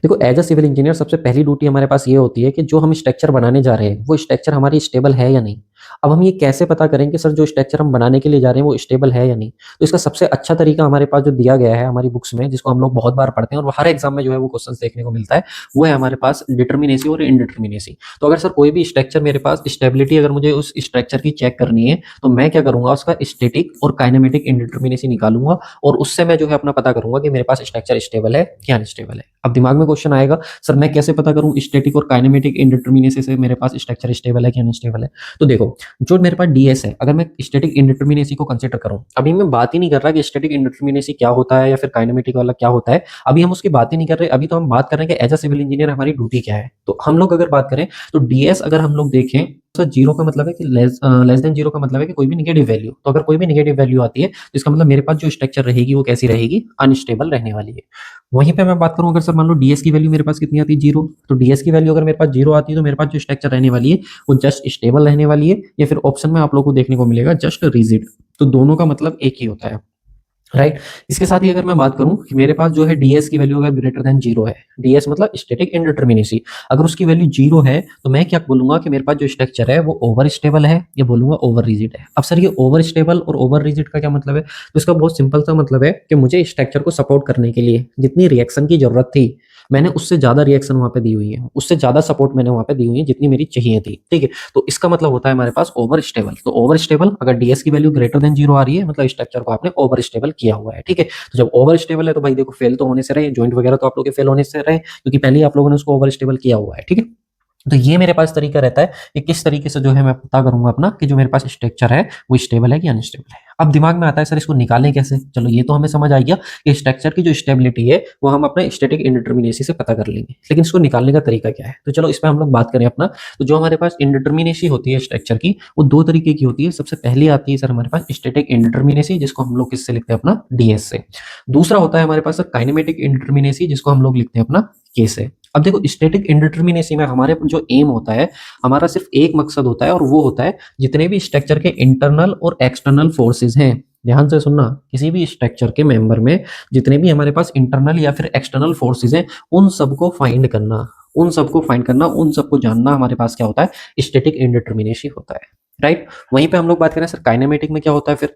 देखो as a civil engineer सबसे पहली ड्यूटी हमारे पास ये होती है कि जो हम स्ट्रक्चर बनाने जा रहे हैं वो स्ट्रक्चर हमारी स्टेबल है या नहीं। अब हम ये कैसे पता करें कि सर जो स्ट्रक्चर हम बनाने के लिए जा रहे हैं वो स्टेबल है या नहीं। तो इसका सबसे अच्छा तरीका हमारे पास जो दिया गया है हमारी बुक्स में, जिसको हम लोग बहुत बार पढ़ते हैं और वो हर एग्जाम में जो है वो क्वेश्चन देखने को मिलता है, वो है हमारे पास डिटर्मिनेसी और इनडिटर्मिनेसी। तो अगर सर कोई भी स्ट्रक्चर मेरे पास स्टेबिलिटी अगर मुझे उस स्ट्रक्चर की चेक करनी है तो मैं क्या करूंगा, उसका स्टेटिक और काइनेमेटिक इनडिटर्मिनेसी निकालूंगा और उससे मैं जो है अपना पता करूंगा कि मेरे पास स्ट्रक्चर स्टेबल है या अनस्टेबल है। अब दिमाग में क्वेश्चन आएगा, सर मैं कैसे पता करूं स्टैटिक और काइनेमेटिक इंडिटरमिनेसी से मेरे पास स्ट्रक्चर स्टेबल है कि अनस्टेबल है। तो देखो जो मेरे पास डीएस है, अगर मैं स्टैटिक इंडिटरमिनेसी को कंसीडर करूं, अभी मैं बात ही नहीं कर रहा कि स्टैटिक इंडिटरमिनेसी क्या होता है या फिर काइनेमेटिक वाला क्या होता है, अभी हम उसकी बात ही नहीं कर रहे। अभी तो हम बात कर रहे हैं कि एज अ सिविल इंजीनियर हमारी ड्यूटी क्या है। तो हम लोग अगर बात करें तो डीएस अगर हम लोग देखें तो जीरो का मतलब है कि लेस देन जीरो का मतलब है कि कोई भी निगेटिव वैल्यू। तो अगर कोई भी निगेटिव वैल्यू आती है तो इसका मतलब मेरे पास जो स्ट्रक्चर रहेगी वो कैसी रहेगी, अनस्टेबल रहने वाली है। वहीं पे मैं बात करूं, अगर सर मान लो डीएस की वैल्यू मेरे पास कितनी आती है, जीरो, तो डीएस की वैल्यू अगर मेरे पास जीरो आती है तो मेरे पास जो स्ट्रक्चर रहने वाली है वो जस्ट स्टेबल रहने वाली है, या फिर ऑप्शन में आप लोगों को देखने को मिलेगा जस्ट रिजिड। तो दोनों का मतलब एक ही होता है, राइट। इसके साथ ही अगर मैं बात करूं कि मेरे पास जो है डीएस की वैल्यू अगर ग्रेटर देन जीरो है, डीएस मतलब स्टैटिक इनडिटरमिनेसी, अगर उसकी वैल्यू जीरो है तो मैं क्या बोलूंगा कि मेरे पास जो स्ट्रक्चर है वो ओवर स्टेबल है, या बोलूंगा ओवर रिजिड है। अब सर ये ओवर स्टेबल और ओवर रिजिड का क्या मतलब है, तो इसका बहुत सिंपल सा मतलब है कि मुझे स्ट्रक्चर को सपोर्ट करने के लिए जितनी रिएक्शन की जरूरत थी मैंने उससे ज्यादा रिएक्शन वहां पे दी हुई है, उससे ज्यादा सपोर्ट मैंने वहां पे दी हुई है जितनी मेरी चाहिए थी, ठीक है। तो इसका मतलब होता है हमारे पास ओवर स्टेबल। तो ओवर स्टेबल अगर डीएस की वैल्यू ग्रेटर देन जीरो आ रही है मतलब स्ट्रक्चर को आपने ओवर स्टेबल किया हुआ है, ठीक है। तो जब ओवर स्टेबल है तो भाई देखो फेल तो होने से रहे, जॉइंट वगैरह तो आप लोग के फेल होने से रहे क्योंकि पहले ही आप लोगों ने उसको ओवर स्टेबल किया हुआ है, ठीक है। तो ये मेरे पास तरीका रहता है कि किस तरीके से जो है मैं पता करूंगा अपना कि जो मेरे पास स्ट्रक्चर है वो स्टेबल है कि अनस्टेबल है। अब दिमाग में आता है सर इसको निकालें कैसे। चलो ये तो हमें समझ आ गया कि स्ट्रक्चर की जो स्टेबिलिटी है वो हम अपने स्टैटिक इंडिटरमिनेसी से पता कर लेंगे, लेकिन इसको निकालने का तरीका क्या है। तो चलो इस पर हम लोग बात करें अपना। तो जो हमारे पास इंडिटरमिनेसी होती है स्ट्रक्चर की वो दो तरीके की होती है। सबसे पहली आती है सर हमारे पास स्टैटिक इंडिटरमिनेसी, जिसको हम लोग किससे लिखते हैं, अपना डीएस से। दूसरा होता है हमारे पास सर काइनेमेटिक इंडिटरमिनेसी, जिसको हम लोग लिखते हैं अपना के से। अब देखो स्टैटिक इंडिटरमिनेसी में हमारे जो एम होता है, हमारा सिर्फ एक मकसद होता है और वो होता है जितने भी स्ट्रक्चर के इंटरनल और एक्सटर्नल फोर्सेस हैं, ध्यान से सुनना, किसी भी स्ट्रक्चर के मेंबर में जितने भी हमारे पास इंटरनल या फिर एक्सटर्नल फोर्सेस हैं उन सबको फाइंड करना, उन सबको फाइंड करना, उन सबको जानना हमारे पास क्या होता है, स्टैटिक इंडिटरमिनेसी होता है, राइट। वहीं पे हम लोग बात करें सर काइनेमेटिक में क्या होता है फिर।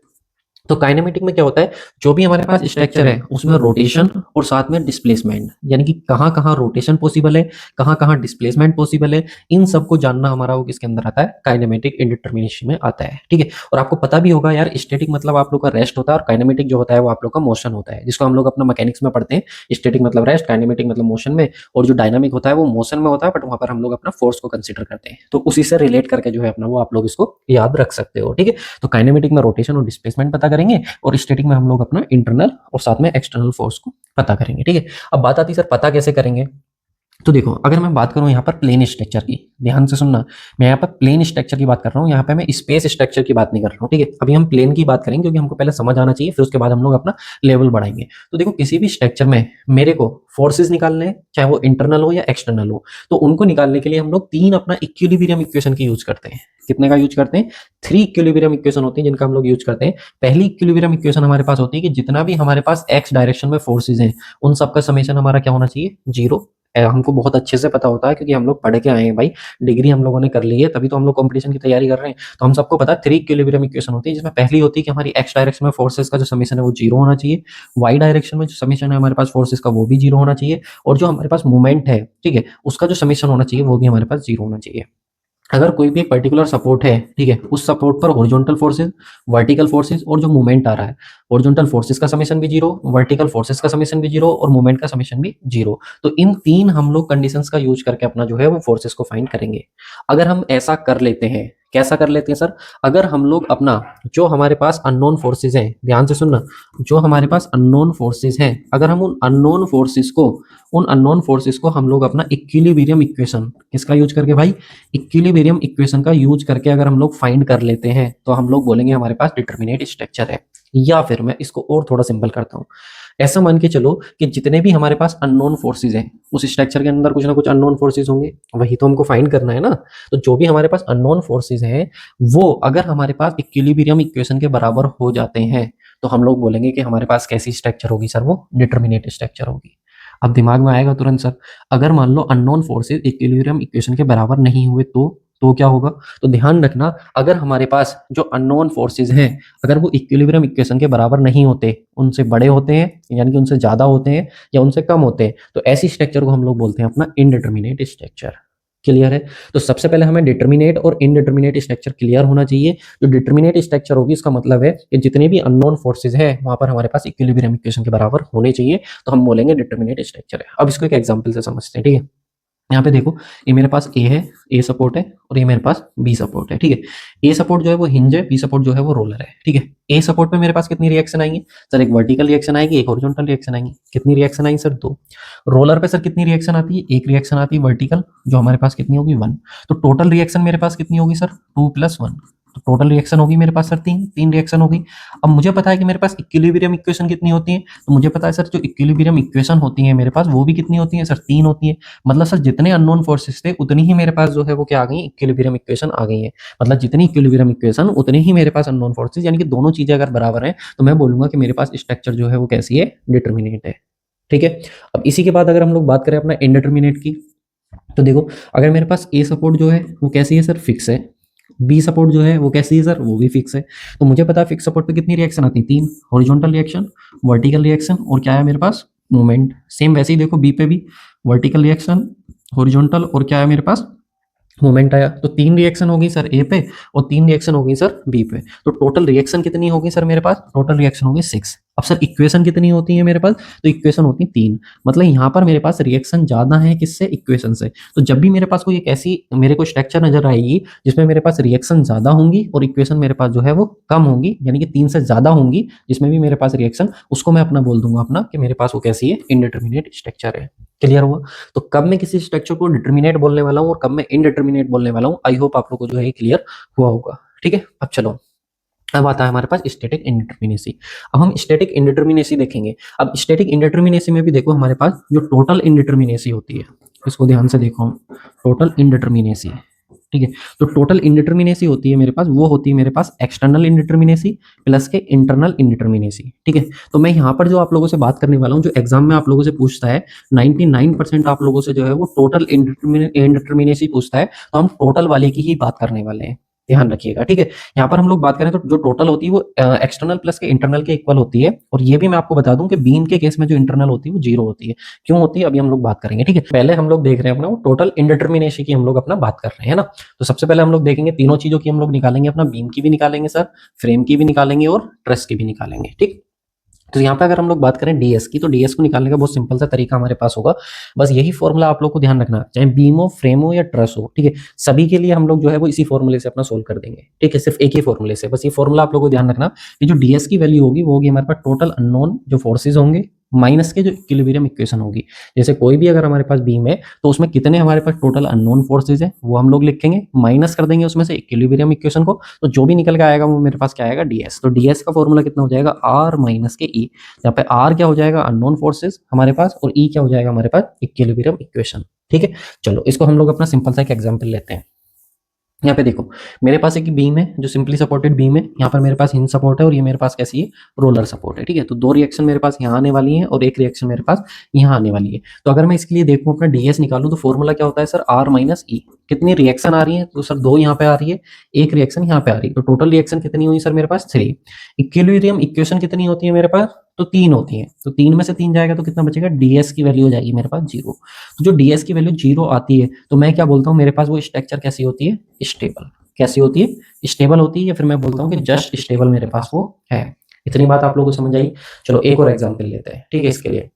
तो काइनेमेटिक में क्या होता है, जो भी हमारे पास स्ट्रक्चर है उसमें रोटेशन और साथ में डिस्प्लेसमेंट, यानी कि कहाँ कहाँ रोटेशन पॉसिबल है, कहाँ कहाँ डिस्प्लेसमेंट पॉसिबल है, इन सबको जानना हमारा वो किसके अंदर आता है, काइनेमेटिक इंडिटरमिनेशन में आता है, ठीक है। और आपको पता भी होगा यार स्टैटिक मतलब आप लोग का रेस्ट होता है और काइनेमेटिक जो होता है वो आप लोग का मोशन होता है, जिसको हम लोग अपना मैकेनिक्स में पढ़ते हैं। स्टैटिक मतलब रेस्ट, काइनेमेटिक मतलब मोशन में, और जो डायनामिक होता है वो मोशन में होता है, बट वहां पर हम लोग अपना फोर्स को कंसिडर करते हैं। तो उसी से रिलेट करके जो है अपना वो आप लोग इसको याद रख सकते हो, ठीक है। तो काइनेमेटिक में रोटेशन और डिस्प्लेसमेंट पता करेंगे और स्टैटिक में हम लोग अपना इंटरनल और साथ में एक्सटर्नल फोर्स को पता करेंगे, ठीक है। अब बात आती है सर पता कैसे करेंगे। तो देखो अगर मैं बात करूं यहाँ पर प्लेन स्ट्रक्चर की, ध्यान से सुनना, मैं यहाँ पर प्लेन स्ट्रक्चर की बात कर रहा हूँ, यहाँ पे मैं स्पेस स्ट्रक्चर की बात नहीं कर रहा हूँ, ठीक है। अभी हम प्लेन की बात करेंगे क्योंकि हमको पहले समझ आना चाहिए, फिर उसके बाद हम लोग अपना लेवल बढ़ाएंगे। तो देखो किसी भी स्ट्रक्चर में मेरे को फोर्सेज निकालने हैं, चाहे वो इंटरनल हो या एक्सटर्नल हो, तो उनको निकालने के लिए हम लोग तीन अपना इक्विलिब्रियम इक्वेशन की यूज करते हैं। कितने का यूज करते हैं, थ्री इक्विलिब्रियम इक्वेशन होती है जिनका हम लोग यूज करते हैं। पहली इक्विलिब्रियम इक्वेशन हमारे पास होती है कि जितना भी हमारे पास एक्स डायरेक्शन में फोर्सेज हैं उन सबका समेशन हमारा क्या होना चाहिए, जीरो। हमको बहुत अच्छे से पता होता है क्योंकि हम लोग पढ़ के आए हैं भाई, डिग्री हम लोगों ने कर ली है, तभी तो हम लोग कंपटीशन की तैयारी कर रहे हैं। तो हम सबको पता है थ्री इक्विलिब्रियम इक्वेशन होती है, जिसमें पहली होती है कि हमारी एक्स डायरेक्शन में फोर्सेस का जो समेशन है वो जीरो होना चाहिए, वाई डायरेक्शन में जो समेशन है हमारे पास फोर्सेस का वो भी जीरो होना चाहिए, और जो हमारे पास मूवमेंट है, ठीक है, उसका जो समेशन होना चाहिए वो भी हमारे पास जीरो होना चाहिए। अगर कोई भी एक पर्टिकुलर सपोर्ट है, ठीक है, उस सपोर्ट पर हॉरिजॉन्टल फोर्सेस, वर्टिकल फोर्सेस और जो मूवमेंट आ रहा है, हॉरिजॉन्टल फोर्सेस का समेशन भी जीरो, वर्टिकल फोर्सेस का समेशन भी जीरो और मूवमेंट का समेशन भी जीरो। तो इन तीन हम लोग कंडीशंस का यूज करके अपना जो है वो फोर्सेस को फाइंड करेंगे। अगर हम ऐसा कर लेते हैं, कैसा कर लेते हैं सर, अगर हम लोग अपना जो हमारे पास अननोन फोर्सेस हैं, ध्यान से सुनना, जो हमारे पास अननोन फोर्सेस हैं, अगर हम उन अननोन फोर्सेस को हम लोग अपना इक्विलिब्रियम इक्वेशन किसका यूज करके भाई, इक्विलिब्रियम इक्वेशन का यूज करके अगर हम लोग फाइंड कर लेते हैं तो हम लोग बोलेंगे हमारे पास डिटरमिनेट स्ट्रक्चर है। या फिर मैं इसको और थोड़ा सिंपल करता हूँ, ऐसा मान के चलो कि जितने भी हमारे पास अननोन फोर्सेज हैं उस स्ट्रक्चर के अंदर कुछ ना कुछ अननोन फोर्सेज होंगे, वही तो हमको फाइंड करना है ना। तो जो भी हमारे पास अननोन फोर्सेज हैं वो अगर हमारे पास इक्विलिब्रियम इक्वेशन के बराबर हो जाते हैं तो हम लोग बोलेंगे कि हमारे पास कैसी स्ट्रक्चर होगी सर, वो डिटरमिनेट स्ट्रक्चर होगी। अब दिमाग में आएगा तुरंत सर, अगर मान लो अननोन फोर्सेस इक्विलिब्रियम इक्वेशन के बराबर नहीं हुए तो क्या होगा? तो ध्यान रखना, अगर हमारे पास जो अननोन फोर्सेस हैं, अगर वो इक्विलिब्रियम इक्वेशन के बराबर नहीं होते, उनसे बड़े होते हैं, यानी कि उनसे ज़्यादा होते हैं या उनसे कम होते हैं, तो ऐसी स्ट्रक्चर को हम लोग बोलते हैं अपना इनडिटर्मिनेट स्ट्रक्चर। क्लियर है? तो सबसे पहले हमें डिटर्मिनेट और इनडिटर्मिनेट स्ट्रक्चर क्लियर होना चाहिए। जो डिटर्मिनेट स्ट्रक्चर होगी, इसका मतलब है कि जितने भी अननोन फोर्सेज है वहां पर हमारे पास इक्विलिब्रियम इक्वेशन के बराबर होने चाहिए, तो हम बोलेंगे डिटर्मिनेट स्ट्रक्चर है। अब इसको एक एग्जांपल से समझते हैं, ठीक है? यहाँ पे देखो, ये मेरे पास ए है, ए सपोर्ट है, और ये मेरे पास बी सपोर्ट है, ठीक है? ए सपोर्ट जो है वो हिंज है, बी सपोर्ट जो है वो रोलर है, ठीक है? ए सपोर्ट पे मेरे पास कितनी रिएक्शन आएंगी सर? एक वर्टिकल रिएक्शन आएगी, एक हॉरिजॉन्टल रिएक्शन आएंगी। कितनी रिएक्शन आएंगी सर? दो। रोलर पे सर कितनी रिएक्शन आती है? एक रिएक्शन आती है वर्टिकल, जो हमारे पास कितनी होगी? वन। तो टोटल रिएक्शन मेरे पास कितनी होगी सर? Two plus one. तो टोटल रिएक्शन होगी मेरे पास सर तीन, तीन रिएक्शन होगी। अब मुझे पता है कि मेरे पास इक्विलिब्रियम इक्वेशन कितनी होती है, तो मुझे पता है सर जो इक्विलिब्रियम इक्वेशन होती है मेरे पास वो भी कितनी होती है सर? तीन होती है। मतलब सर जितने अननोन फोर्सेस थे उतनी ही मेरे पास जो है वो क्या आ गई? इक्विलिब्रियम इक्वेशन आ गई है। मतलब जितनी इक्विलिब्रियम इक्वेशन उतनी ही मेरे पास अननोन फोर्सेस, यानी कि दोनों चीजें अगर बराबर हैं तो मैं बोलूंगा कि मेरे पास स्ट्रक्चर जो है वो कैसी है? डिटर्मिनेट है, ठीक है? अब इसी के बाद अगर हम लोग बात करें अपना इनडिटर्मिनेट की, तो देखो, अगर मेरे पास ए सपोर्ट जो है वो कैसी है सर? फिक्स है। बी सपोर्ट जो है वो कैसी है सर? वो भी फिक्स है। तो मुझे पता है फिक्स सपोर्ट पे कितनी रिएक्शन आती है? तीन। हॉरिजॉन्टल रिएक्शन, वर्टिकल रिएक्शन, और क्या है मेरे पास? मूवमेंट। सेम वैसे ही देखो बी पे भी वर्टिकल रिएक्शन, हॉरिजॉन्टल, और क्या है मेरे पास? मोमेंट आया। तो तीन रिएक्शन होगी सर ए पे और तीन रिएक्शन होगी सर बी पे। तो टोटल रिएक्शन कितनी होगी सर मेरे पास? टोटल रिएक्शन होगी सिक्स। अब सर इक्वेशन कितनी होती है मेरे पास? तो इक्वेशन होती है तीन। मतलब यहाँ पर मेरे पास रिएक्शन ज्यादा है किससे? इक्वेशन से। तो जब भी मेरे पास कोई एक ऐसी मेरे को स्ट्रक्चर नजर आएगी जिसमें मेरे पास रिएक्शन ज्यादा होंगी और इक्वेशन मेरे पास जो है वो कम होंगी, यानी कि तीन से ज्यादा होंगी, जिसमें भी मेरे पास रिएक्शन, उसको मैं अपना बोल दूंगा अपना कि मेरे पास वो कैसी है? इनडिटर्मिनेट स्ट्रक्चर है। क्लियर हुआ? तो कब मैं किसी स्ट्रक्चर को डिटर्मिनेट बोलने वाला हूँ और कब मैं इनडिटर्मिनेट बोलने वाला हूँ, आई होप आप लोगों को जो है क्लियर हुआ होगा, ठीक है? अब चलो, अब आता है हमारे पास स्टैटिक इंडिटर्मिनेसी। अब हम स्टैटिक इंडिटर्मिनेसी देखेंगे। अब स्टैटिक इंडिटर्मिनेसी में भी देखो हमारे पास जो टोटल इंडिटर्मिनेसी होती है, इसको ध्यान से देखो, हम टोटल इंडिटर्मिनेसी, ठीक है? तो टोटल इंडिटर्मिनेसी होती है मेरे पास, वो होती है मेरे पास एक्सटर्नल इंडिटर्मिनेसी प्लस के इंटरनल इंडिटर्मिनेसी, ठीक है? तो मैं यहाँ पर जो आप लोगों से बात करने वाला हूँ, जो एग्जाम में आप लोगों से पूछता है, 99% आप लोगों से जो है वो टोटल इंडिटर्मिनेसी पूछता है, तो हम टोटल वाले की ही बात करने वाले हैं, ध्यान रखिएगा, ठीक है? यहाँ पर हम लोग बात करें तो जो टोटल होती है वो एक्सटर्नल प्लस के इंटरनल के इक्वल होती है। और ये भी मैं आपको बता दूं कि बीम के केस में जो इंटरनल होती है वो जीरो होती है। क्यों होती है अभी हम लोग बात करेंगे, ठीक है? पहले हम लोग देख रहे हैं अपना टोटल इंडिटर्मिनेसी की हम लोग अपना बात कर रहे हैं ना। तो सबसे पहले हम लोग देखेंगे तीनों चीजों की हम लोग निकालेंगे, अपना बीम की भी निकालेंगे सर, फ्रेम की भी निकालेंगे और ट्रस की भी निकालेंगे, ठीक? तो यहाँ पे अगर हम लोग बात करें डीएस की, तो डीएस को निकालने का बहुत सिंपल सा तरीका हमारे पास होगा। बस यही फॉर्मूला आप लोग को ध्यान रखना, चाहे बीम हो, फ्रेम हो या ट्रस हो, ठीक है? सभी के लिए हम लोग जो है वो इसी फॉर्मूले से अपना सोल्व कर देंगे, ठीक है? सिर्फ एक ही फॉर्मूले से। बस ये फॉर्मूला आप लोग को ध्यान रखना कि जो डीएस की वैल्यू होगी वो होगी हमारे पास टोटल अननोन जो फोर्सेज होंगे माइनस के जो इक्विलिब्रियम इक्वेशन होगी। जैसे कोई भी अगर हमारे पास बीम है तो उसमें कितने हमारे पास टोटल अननोन फोर्सेज है वो हम लोग लिखेंगे, माइनस कर देंगे उसमें से इक्विलिब्रियम इक्वेशन को, तो जो भी निकल के आएगा वो मेरे पास क्या आएगा? डीएस। तो डीएस का फॉर्मूला कितना हो जाएगा? आर माइनस के ई। यहाँ पे आर क्या हो जाएगा? अननोन फोर्सेज हमारे पास, और ई क्या हो जाएगा हमारे पास? इक्विलिब्रियम इक्वेशन, ठीक है? चलो इसको हम लोग अपना सिंपल सा एक एग्जांपल लेते हैं। यहाँ पे देखो, मेरे पास एक बीम है जो सिंपली सपोर्टेड बीम है, यहाँ पर मेरे पास हिंज सपोर्ट है और ये मेरे पास कैसी है? रोलर सपोर्ट है, ठीक है? तो दो रिएक्शन मेरे पास यहाँ आने वाली है और एक रिएक्शन मेरे पास यहाँ आने वाली है। तो अगर मैं इसके लिए देखूँ अपना डीएस निकालूं तो फॉर्मूला क्या होता है सर? आर माइनस ई। कितनी रिएक्शन आ रही है? तो सर दो यहाँ पे आ रही है, एक रिएक्शन यहाँ पे आ रही है, तो टोटल रिएक्शन कितनी हुई सर मेरे पास? थ्री। इक्विलिब्रियम इक्वेशन कितनी होती है मेरे पास? तो तीन होती है। तो तीन में से तीन जाएगा तो कितना बचेगा? डीएस की वैल्यू हो जाएगी मेरे पास जीरो। तो जो डीएस की वैल्यू जीरो आती है तो मैं क्या बोलता हूँ, मेरे पास वो स्ट्रक्चर कैसी होती है? स्टेबल। कैसी होती है? स्टेबल होती है, या फिर मैं बोलता हूँ कि जस्ट स्टेबल मेरे पास वो है। इतनी बात आप लोगों को समझ आई? चलो एक और एग्जांपल लेते हैं, ठीक है? इसके लिए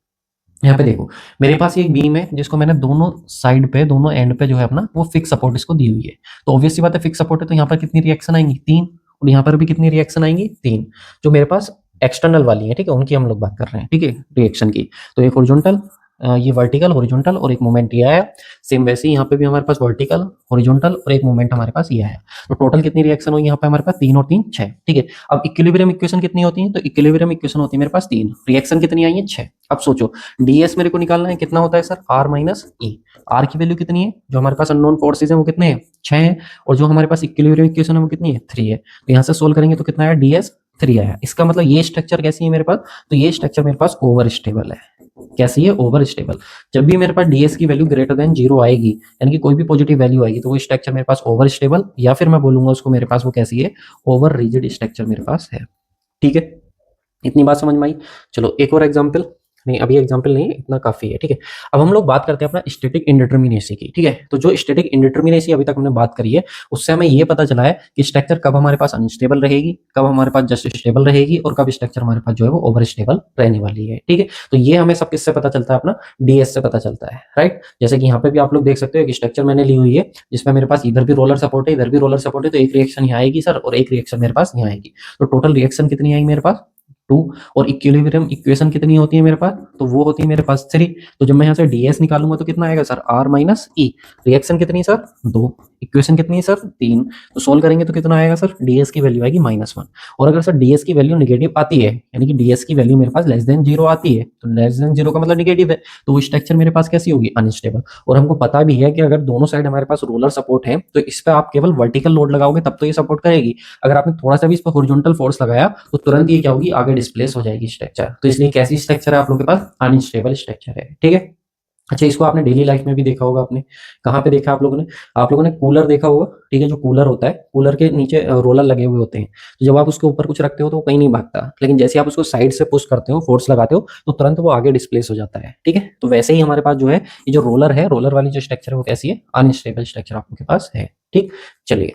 यहाँ पे देखो, मेरे पास एक बीम है जिसको मैंने दोनों साइड पे, दोनों एंड पे जो है अपना वो फिक्स सपोर्ट इसको दी हुई है। तो ऑब्वियस सी बात है, फिक्स सपोर्ट है तो यहाँ पर कितनी रिएक्शन आएंगी? तीन। और यहाँ पर भी कितनी रिएक्शन आएंगी? तीन। जो मेरे पास एक्सटर्नल वाली है, ठीक है, उनकी हम लोग बात कर रहे हैं, ठीक है, रिएक्शन की। तो एक हॉरिजॉन्टल, ये वर्टिकल, हॉरिजॉन्टल और एक मोमेंट ये आया। सेम वैसे ही यहाँ पे भी हमारे पास वर्टिकल, हॉरिजॉन्टल और एक मोमेंट हमारे पास ये है। तो टोटल कितनी रिएक्शन हुई यहाँ पे हमारे पास? तीन और तीन छह, ठीक है? अब इक्विलिब्रियम इक्वेशन कितनी होती है? तो इक्विलिब्रियम इक्वेशन होती है मेरे पास तीन, रिएक्शन कितनी आई है? छह। अब सोचो डीएस मेरे को निकालना है, कितना होता है sir? R minus E. R की वैल्यू कितनी है? जो हमारे पास अननोन फोर्सेज है वो कितने हैं? छह है। और जो हमारे पास इक्विलिब्रियम इक्वेशन है वो कितनी है? थ्री है। तो यहाँ से सोल्व करेंगे तो कितना आया? डीएस थ्री आया। इसका मतलब ये स्ट्रक्चर कैसी है मेरे पास? तो ये स्ट्रक्चर मेरे पास ओवर स्टेबल है। कैसी है, ओवर स्टेबल। जब भी मेरे पास ds की वैल्यू ग्रेटर देन 0 आएगी, यानी कि कोई भी पॉजिटिव वैल्यू आएगी, तो वो स्ट्रक्चर मेरे पास ओवर स्टेबल, या फिर मैं बोलूंगा उसको मेरे पास वो कैसी है, ओवर रिजिड स्ट्रक्चर मेरे पास है। ठीक है, इतनी बात समझ में आई। चलो एक और एग्जांपल, नहीं अभी एग्जांपल नहीं, इतना काफी है। ठीक है, अब हम लोग बात करते हैं अपना स्टैटिक इंडिटर्मिनेसी की। ठीक है, तो जो स्टैटिक इंडिटर्मिनेसी अभी तक हमने बात करी है, उससे हमें ये पता चला है कि स्ट्रक्चर कब हमारे पास अनस्टेबल रहेगी, कब हमारे पास जस्ट स्टेबल रहेगी, और कब स्ट्रक्चर हमारे पास जो है वो ओवर स्टेबल रहने वाली है। ठीक है, तो ये हमें सब किससे पता चलता है, अपना डीएस से पता चलता है, राइट। जैसे कि यहाँ पे भी आप लोग देख सकते हो कि स्ट्रक्चर मैंने ली हुई है, जिसमें मेरे पास इधर भी रोलर सपोर्ट है, इधर भी रोलर सपोर्ट है, तो एक रिएक्शन यहाँ आएगी सर, और एक रिएक्शन मेरे पास यहाँ आएगी। तो टोटल रिएक्शन कितनी आई मेरे पास, 2। और इक्विलिब्रियम इक्वेशन कितनी होती है मेरे पास, तो वो होती है मेरे पास 3। तो जब मैं यहाँ से ds निकालूंगा तो कितना आएगा सर, r माइनस ई। रिएक्शन कितनी सर, 2। इक्वेशन कितनी है सर, 3। तो सोल्व करेंगे तो कितना आएगा सर, ds की वैल्यू आएगी -1। और अगर सर ds की वैल्यू निगेटिव आती है, यानी कि ds की वैल्यू मेरे पास लेस देन 0 आती है, तो लेस देन 0 का मतलब निगेटिव है, तो वो स्ट्रक्चर मेरे पास कैसी होगी, अनस्टेबल। और हमको पता भी है कि अगर दोनों साइड हमारे पास रोलर सपोर्ट है, तो इस पर आप केवल वर्टिकल लोड लगाओगे तब तो ये सपोर्ट करेगी। अगर आपने थोड़ा सा भी इस पर हॉरिजॉन्टल फोर्स लगाया तो तुरंत ये क्या होगी, आगे डिस्प्लेस हो जाएगी स्ट्रक्चर। तो इसलिए कैसी स्ट्रक्चर है आप लोगों के पास, अनस्टेबल स्ट्रक्चर है। ठीक है, अच्छा इसको आपने डेली लाइफ में भी देखा होगा, आपने कहाँ पे देखा आप लोगों ने, आप लोगों ने कूलर देखा होगा। ठीक है, जो कूलर होता है, कूलर के नीचे रोलर लगे हुए होते हैं, तो जब आप उसके ऊपर कुछ रखते हो तो वो कहीं नहीं भागता, लेकिन जैसे आप उसको साइड से पुश करते हो, फोर्स लगाते हो, तो तुरंत वो आगे डिस्प्लेस हो जाता है। ठीक है, तो वैसे ही हमारे पास जो है ये जो रोलर है, रोलर वाली जो स्ट्रक्चर है वो कैसी है, अनस्टेबल स्ट्रक्चर आप लोगों के पास है। ठीक, चलिए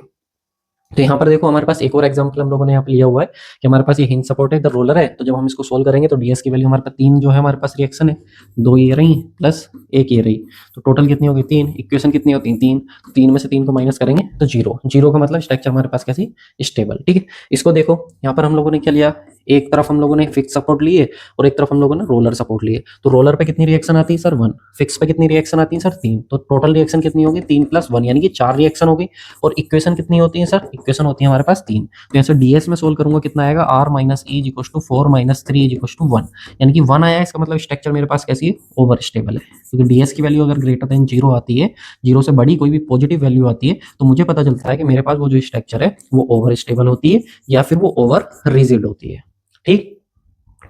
तो यहाँ पर देखो हमारे पास एक और एग्जांपल हम लोगों ने यहाँ पे लिया हुआ है कि हमारे पास ये हिंज सपोर्ट है, इधर रोलर है। तो जब हम इसको सोल्व करेंगे तो डीएस की वैल्यू हमारे पास 3 जो है हमारे पास रिएक्शन है, 2 ये रही प्लस 1 ये रही, तो टोटल कितनी होगी 3। इक्वेशन कितनी होती है 3, तो 3 में से 3 को माइनस करेंगे तो 0। 0 का मतलब स्ट्रक्चर हमारे पास कैसी, स्टेबल। ठीक है, इसको देखो यहाँ पर हम लोगों ने क्या लिया, एक तरफ हम लोगों ने फिक्स सपोर्ट लिए और एक तरफ हम लोगों ने रोलर सपोर्ट लिए। तो रोलर पे कितनी रिएक्शन आती है सर, 1। फिक्स पे कितनी रिएक्शन आती है सर, 3। तो टोटल रिएक्शन कितनी होगी, 3 + 1 यानी कि 4 रिएक्शन होगी। और इक्वेशन कितनी होती है सर, इक्वेशन होती है हमारे पास 3। तो यहाँ से डीएस में सोल्व करूंगा कितना आएगा, r minus E is equal to 4 minus 3 is equal to 1, यानी कि 1 आया। इसका मतलब स्ट्रक्चर मेरे पास कैसी है, ओवर स्टेबल है। क्योंकि डीएस की वैल्यू अगर ग्रेटर देन 0 आती है, 0 से बड़ी कोई भी पॉजिटिव वैल्यू आती है, तो मुझे पता चलता है कि मेरे पास वो जो स्ट्रक्चर है वो ओवर स्टेबल होती है या फिर वो ओवर रिजिड होती है। ठीक,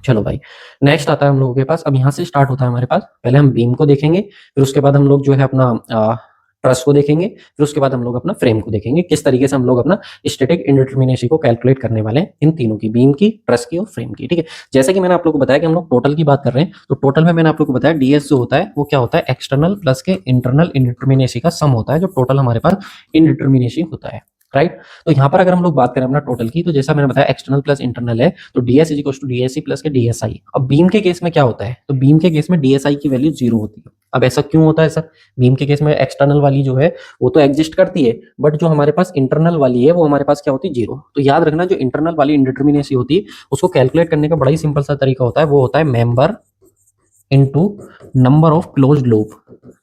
चलो भाई नेक्स्ट आता है हम लोगों के पास। अब यहाँ से स्टार्ट होता है हमारे पास, पहले हम बीम को देखेंगे, फिर उसके बाद हम लोग जो है अपना ट्रस को देखेंगे, फिर उसके बाद हम लोग अपना फ्रेम को देखेंगे, किस तरीके से हम लोग अपना स्टैटिक इंडिटरमिनेसी को कैलकुलेट करने वाले हैं, इन तीनों की, बीम की, ट्रस की और फ्रेम की। ठीक है, जैसे कि मैंने आप लोग को बताया कि हम लोग टोटल की बात कर रहे हैं, तो टोटल में मैंने आप लोग को बताया डीएस जो होता है वो क्या होता है, एक्सटर्नल प्लस के इंटरनल इंडिटरमिनेसी का सम होता है, जो टोटल हमारे पास इंडिटरमिनेसी होता है, राइट। तो यहाँ पर अगर हम लोग बात करें अपना टोटल की, तो जैसा मैंने बताया एक्सटर्नल प्लस इंटरनल है, तो ds is equal to DSC plus के डीएसआई। अब बीम के केस में क्या होता है, तो बीम के केस में डीएसआई की वैल्यू 0 होती है। अब ऐसा क्यों होता है सर, बीम के केस में एक्सटर्नल वाली जो है वो तो एग्जिस्ट करती है, बट जो हमारे पास इंटरनल वाली है वो हमारे पास क्या होती है, 0। तो याद रखना जो इंटरनल वाली इंडिटरमिनेसी होती है उसको कैलकुलेट करने का बड़ा ही सिंपल सा तरीका होता है, वो होता है member into number of closed loop,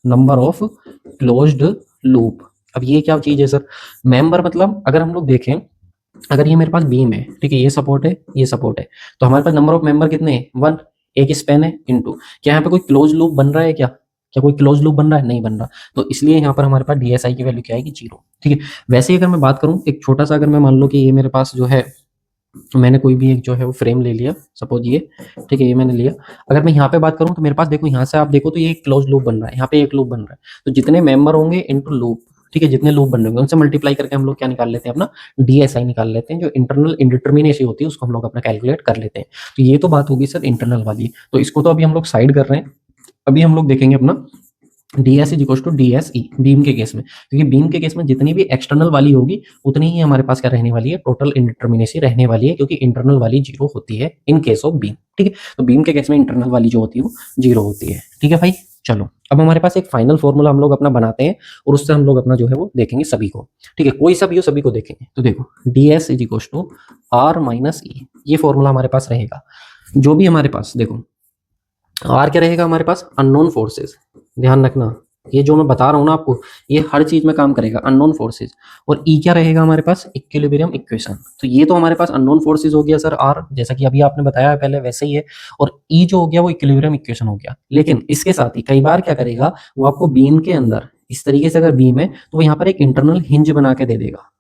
number of closed loop. अब ये क्या चीज है सर, मेंबर मतलब अगर हम लोग देखें, अगर ये मेरे पास बीम है, ठीक है, ये सपोर्ट है, ये सपोर्ट है, तो हमारे पास नंबर ऑफ मेंबर कितने हैं, 1। एक स्पैन है इनटू, क्या यहाँ पे कोई क्लोज लूप बन रहा है, क्या क्या कोई क्लोज लूप बन रहा है, नहीं बन रहा, तो इसलिए यहाँ पर हमारे पास डीएसआई की वैल्यू क्या आएगी, 0। ठीक है, वैसे ही अगर मैं बात करूँ एक छोटा सा, अगर मैं मान लो कि ये मेरे पास जो है, मैंने कोई भी एक जो है वो फ्रेम ले लिया, सपोज ये, ठीक है, ये मैंने लिया। अगर मैं यहाँ पे बात करूँ तो मेरे पास देखो, यहाँ से आप देखो तो ये एक क्लोज लूप बन रहा है, यहाँ पे एक लूप बन रहा है, तो जितने मेंबर होंगे इनटू लूप, ठीक है, जितने लूप बन रहे होंगे उनसे मल्टीप्लाई करके हम लोग क्या निकाल लेते हैं, अपना डीएसआई निकाल लेते हैं, जो इंटरनल इंडिटरमिनेसी होती है उसको हम लोग अपना कैलकुलेट कर लेते हैं। तो ये तो बात होगी सर इंटरनल वाली, तो इसको तो अभी हम लोग साइड कर रहे हैं, अभी हम लोग देखेंगे अपना ds is equal to DSE beam के केस में, क्योंकि बीम के केस में जितनी भी एक्सटर्नल वाली होगी उतनी ही हमारे पास क्या रहने वाली है, टोटल इंडिटरमिनेसी रहने वाली है, क्योंकि इंटरनल वाली 0 होती है इन केस ऑफ बीम। ठीक है, तो बीम के केस में इंटरनल वाली जो होती है वो 0 होती है। ठीक है भाई, चलो अब हमारे पास एक फाइनल फॉर्मूला हम लोग अपना बनाते हैं और उससे हम लोग अपना जो है वो देखेंगे सभी को। ठीक है, कोई सा भी हो सभी को देखेंगे। तो देखो ds is equal to r minus E, ये फॉर्मूला हमारे पास रहेगा। जो भी हमारे पास देखो आर क्या रहेगा हमारे पास, अननोन फोर्सेस, ध्यान रखना ये जो मैं बता रहा हूँ ना आपको, ये हर चीज में काम करेगा, अननोन फोर्सेस। और ई क्या रहेगा हमारे पास, इक्विलिब्रियम इक्वेशन। तो ये तो हमारे पास अननोन फोर्सेस हो गया सर आर, जैसा कि अभी आपने बताया पहले वैसे ही है, और ई जो हो गया वो इक्विलिब्रियम इक्वेशन हो गया। लेकिन इसके साथ ही कई बार क्या करेगा वो, आपको बीम के अंदर इस तरीके से अगर बीम है तो वो यहाँ पर एक इंटरनल हिंज बना के दे देगा,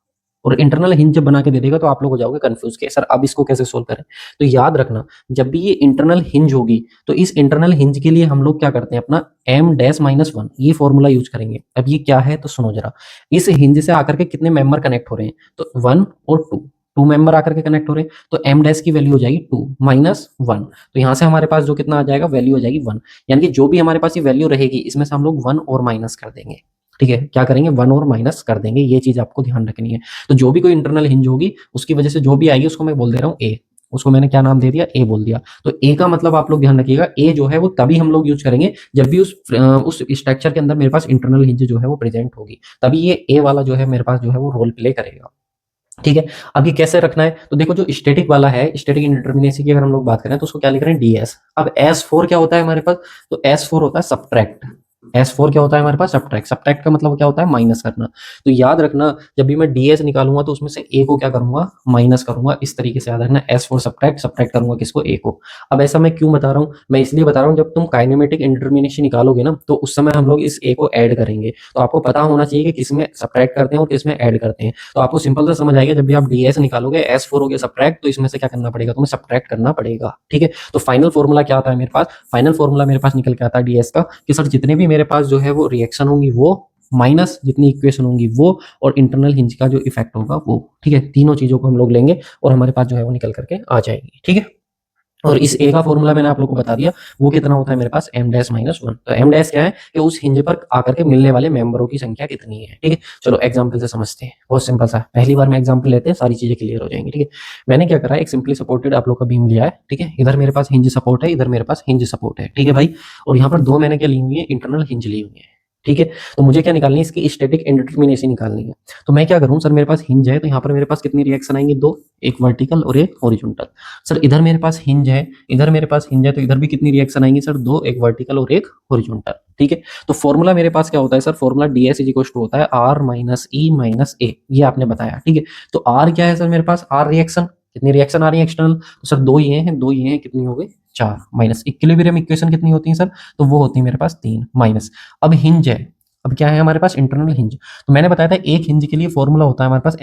और इंटरनल हिंज जब बना के दे देगा तो आप लोग हो जाओगे कंफ्यूज के सर अब इसको कैसे सोल्व करें। तो याद रखना, जब भी ये इंटरनल हिंज होगी तो इस इंटरनल हिंज के लिए हम लोग क्या करते हैं, अपना m-1 ये फॉर्मूला यूज करेंगे। अब ये क्या है तो सुनो जरा, इस हिंज से आकर के कितने मेंबर कनेक्ट हो रहे हैं, तो 1 और 2, 2 मेंबर आकर के कनेक्ट हो रहे हैं, तो m डैश की वैल्यू हो जाएगी 2 माइनस 1। तो यहाँ से हमारे पास जो कितना आ जाएगा, वैल्यू हो जाएगी 1। यानी कि जो भी हमारे पास ये वैल्यू रहेगी इसमें से हम लोग 1 और माइनस कर देंगे। ठीक है, क्या करेंगे, 1 और माइनस कर देंगे, ये चीज आपको ध्यान रखनी है। तो जो भी कोई इंटरनल हिंज होगी उसकी वजह से जो भी आएगी उसको मैं बोल दे रहा हूँ ए, उसको मैंने क्या नाम दे दिया, ए बोल दिया। तो ए का मतलब आप लोग ध्यान रखिएगा, ए जो है वो तभी हम लोग यूज करेंगे जब भी उस स्ट्रक्चर के अंदर मेरे पास इंटरनल हिंज जो है वो प्रेजेंट होगी, तभी ये ए वाला जो है मेरे पास जो है वो रोल प्ले करेगा। ठीक है, अब ये कैसे रखना है, तो देखो जो स्टैटिक वाला है, स्टैटिक इंडिटरमिनेसी की अगर हम लोग बात करें तो उसको क्या लिख रहे हैं, ds। अब s4 क्या होता है हमारे पास, तो s4 होता है सब्ट्रैक्ट। S4 क्या होता है हमारे पास, सब्ट्रैक्ट। सब्ट्रैक्ट का मतलब क्या होता है, माइनस करना। तो याद रखना, जब भी मैं ds निकालूंगा तो उसमें से a को क्या करूंगा, माइनस करूंगा। इस तरीके से याद रखना, S4 सब्ट्रैक्ट, सब्ट्रैक्ट करूंगा किसको, a को। अब ऐसा मैं क्यों बता रहा हूँ, मैं इसलिए बता रहा हूँ, जब तुम काइनेमेटिक इंडिटरमिनेशन निकालोगे ना तो उस समय हम लोग इस a को ऐड करेंगे, तो आपको पता होना चाहिए कि किसमें सब्ट्रैक्ट करते हैं और किसमें ऐड करते हैं। तो आपको सिंपल सा समझ आएगा, जब भी आप ds निकालोगे, S4 हो गया सब्ट्रैक्ट, तो इसमें से क्या करना पड़ेगा, तुम्हें सब्ट्रैक्ट करना पड़ेगा। ठीक है, तो फाइनल फॉर्मूला क्या आता है मेरे पास, फाइनल फॉर्मूला मेरे पास निकल के आता है ds का, कि सर जितने भी मेरे पास जो है वो रिएक्शन होंगी वो, माइनस जितनी इक्वेशन होंगी वो, और इंटरनल हिंज का जो इफेक्ट होगा वो। ठीक है, तीनों चीजों को हम लोग लेंगे और हमारे पास जो है वो निकल करके आ जाएगी। ठीक है, और इस ए का फॉर्मूला मैंने आप लोग को बता दिया, वो कितना होता है मेरे पास, m-1। तो m डैश क्या है, कि उस हिंज पर आकर के मिलने वाले मेंबरों की संख्या कितनी है। ठीक है, चलो एग्जांपल से समझते हैं, बहुत सिंपल सा है, पहली बार में एग्जांपल लेते हैं, सारी चीजें क्लियर हो जाएंगी। ठीक है, मैंने क्या करा है, एक सिंपली सपोर्टेड आप लोग का बीम लिया है। ठीक है, इधर मेरे पास हिंज सपोर्ट है, इधर मेरे पास हिंज सपोर्ट है। ठीक है भाई, और यहाँ पर दो मैंने क्या ली हुई है, इंटरनल हिंज ली हुई है। ठीक है, तो मुझे क्या निकालनी है, इसकी स्टैटिक इंडिटरमिनेसी निकालनी है। तो मैं क्या करूं, सर मेरे पास हिंज है, तो यहाँ पर मेरे पास कितनी रिएक्शन आएंगी, दो, एक वर्टिकल और एक हॉरिजॉन्टल। सर इधर मेरे पास हिंज है, इधर मेरे पास हिंज है, तो इधर भी कितनी रिएक्शन आएंगी सर, दो, एक वर्टिकल और एक हॉरिजॉन्टल। ठीक है, तो फॉर्मूला मेरे पास क्या होता है sir, formula ds is equal to होता है r minus E minus A, ये आपने बताया। ठीक है, तो r क्या है सर मेरे पास, r रिएक्शन, कितनी रिएक्शन आ रही है एक्सटर्नल, तो सर दो ये हैं, दो ये हैं, कितनी हो गई, 4, माइनस इक्विलिब्रियम इक्वेशन कितनी होती है सर, तो वो होती है मेरे पास 3, माइनस। अब हिंज है, अब क्या है हमारे पास, इंटरनल हिंज। तो मैंने बताया था एक हिंज के लिए फॉर्मूला होता है हमारे पास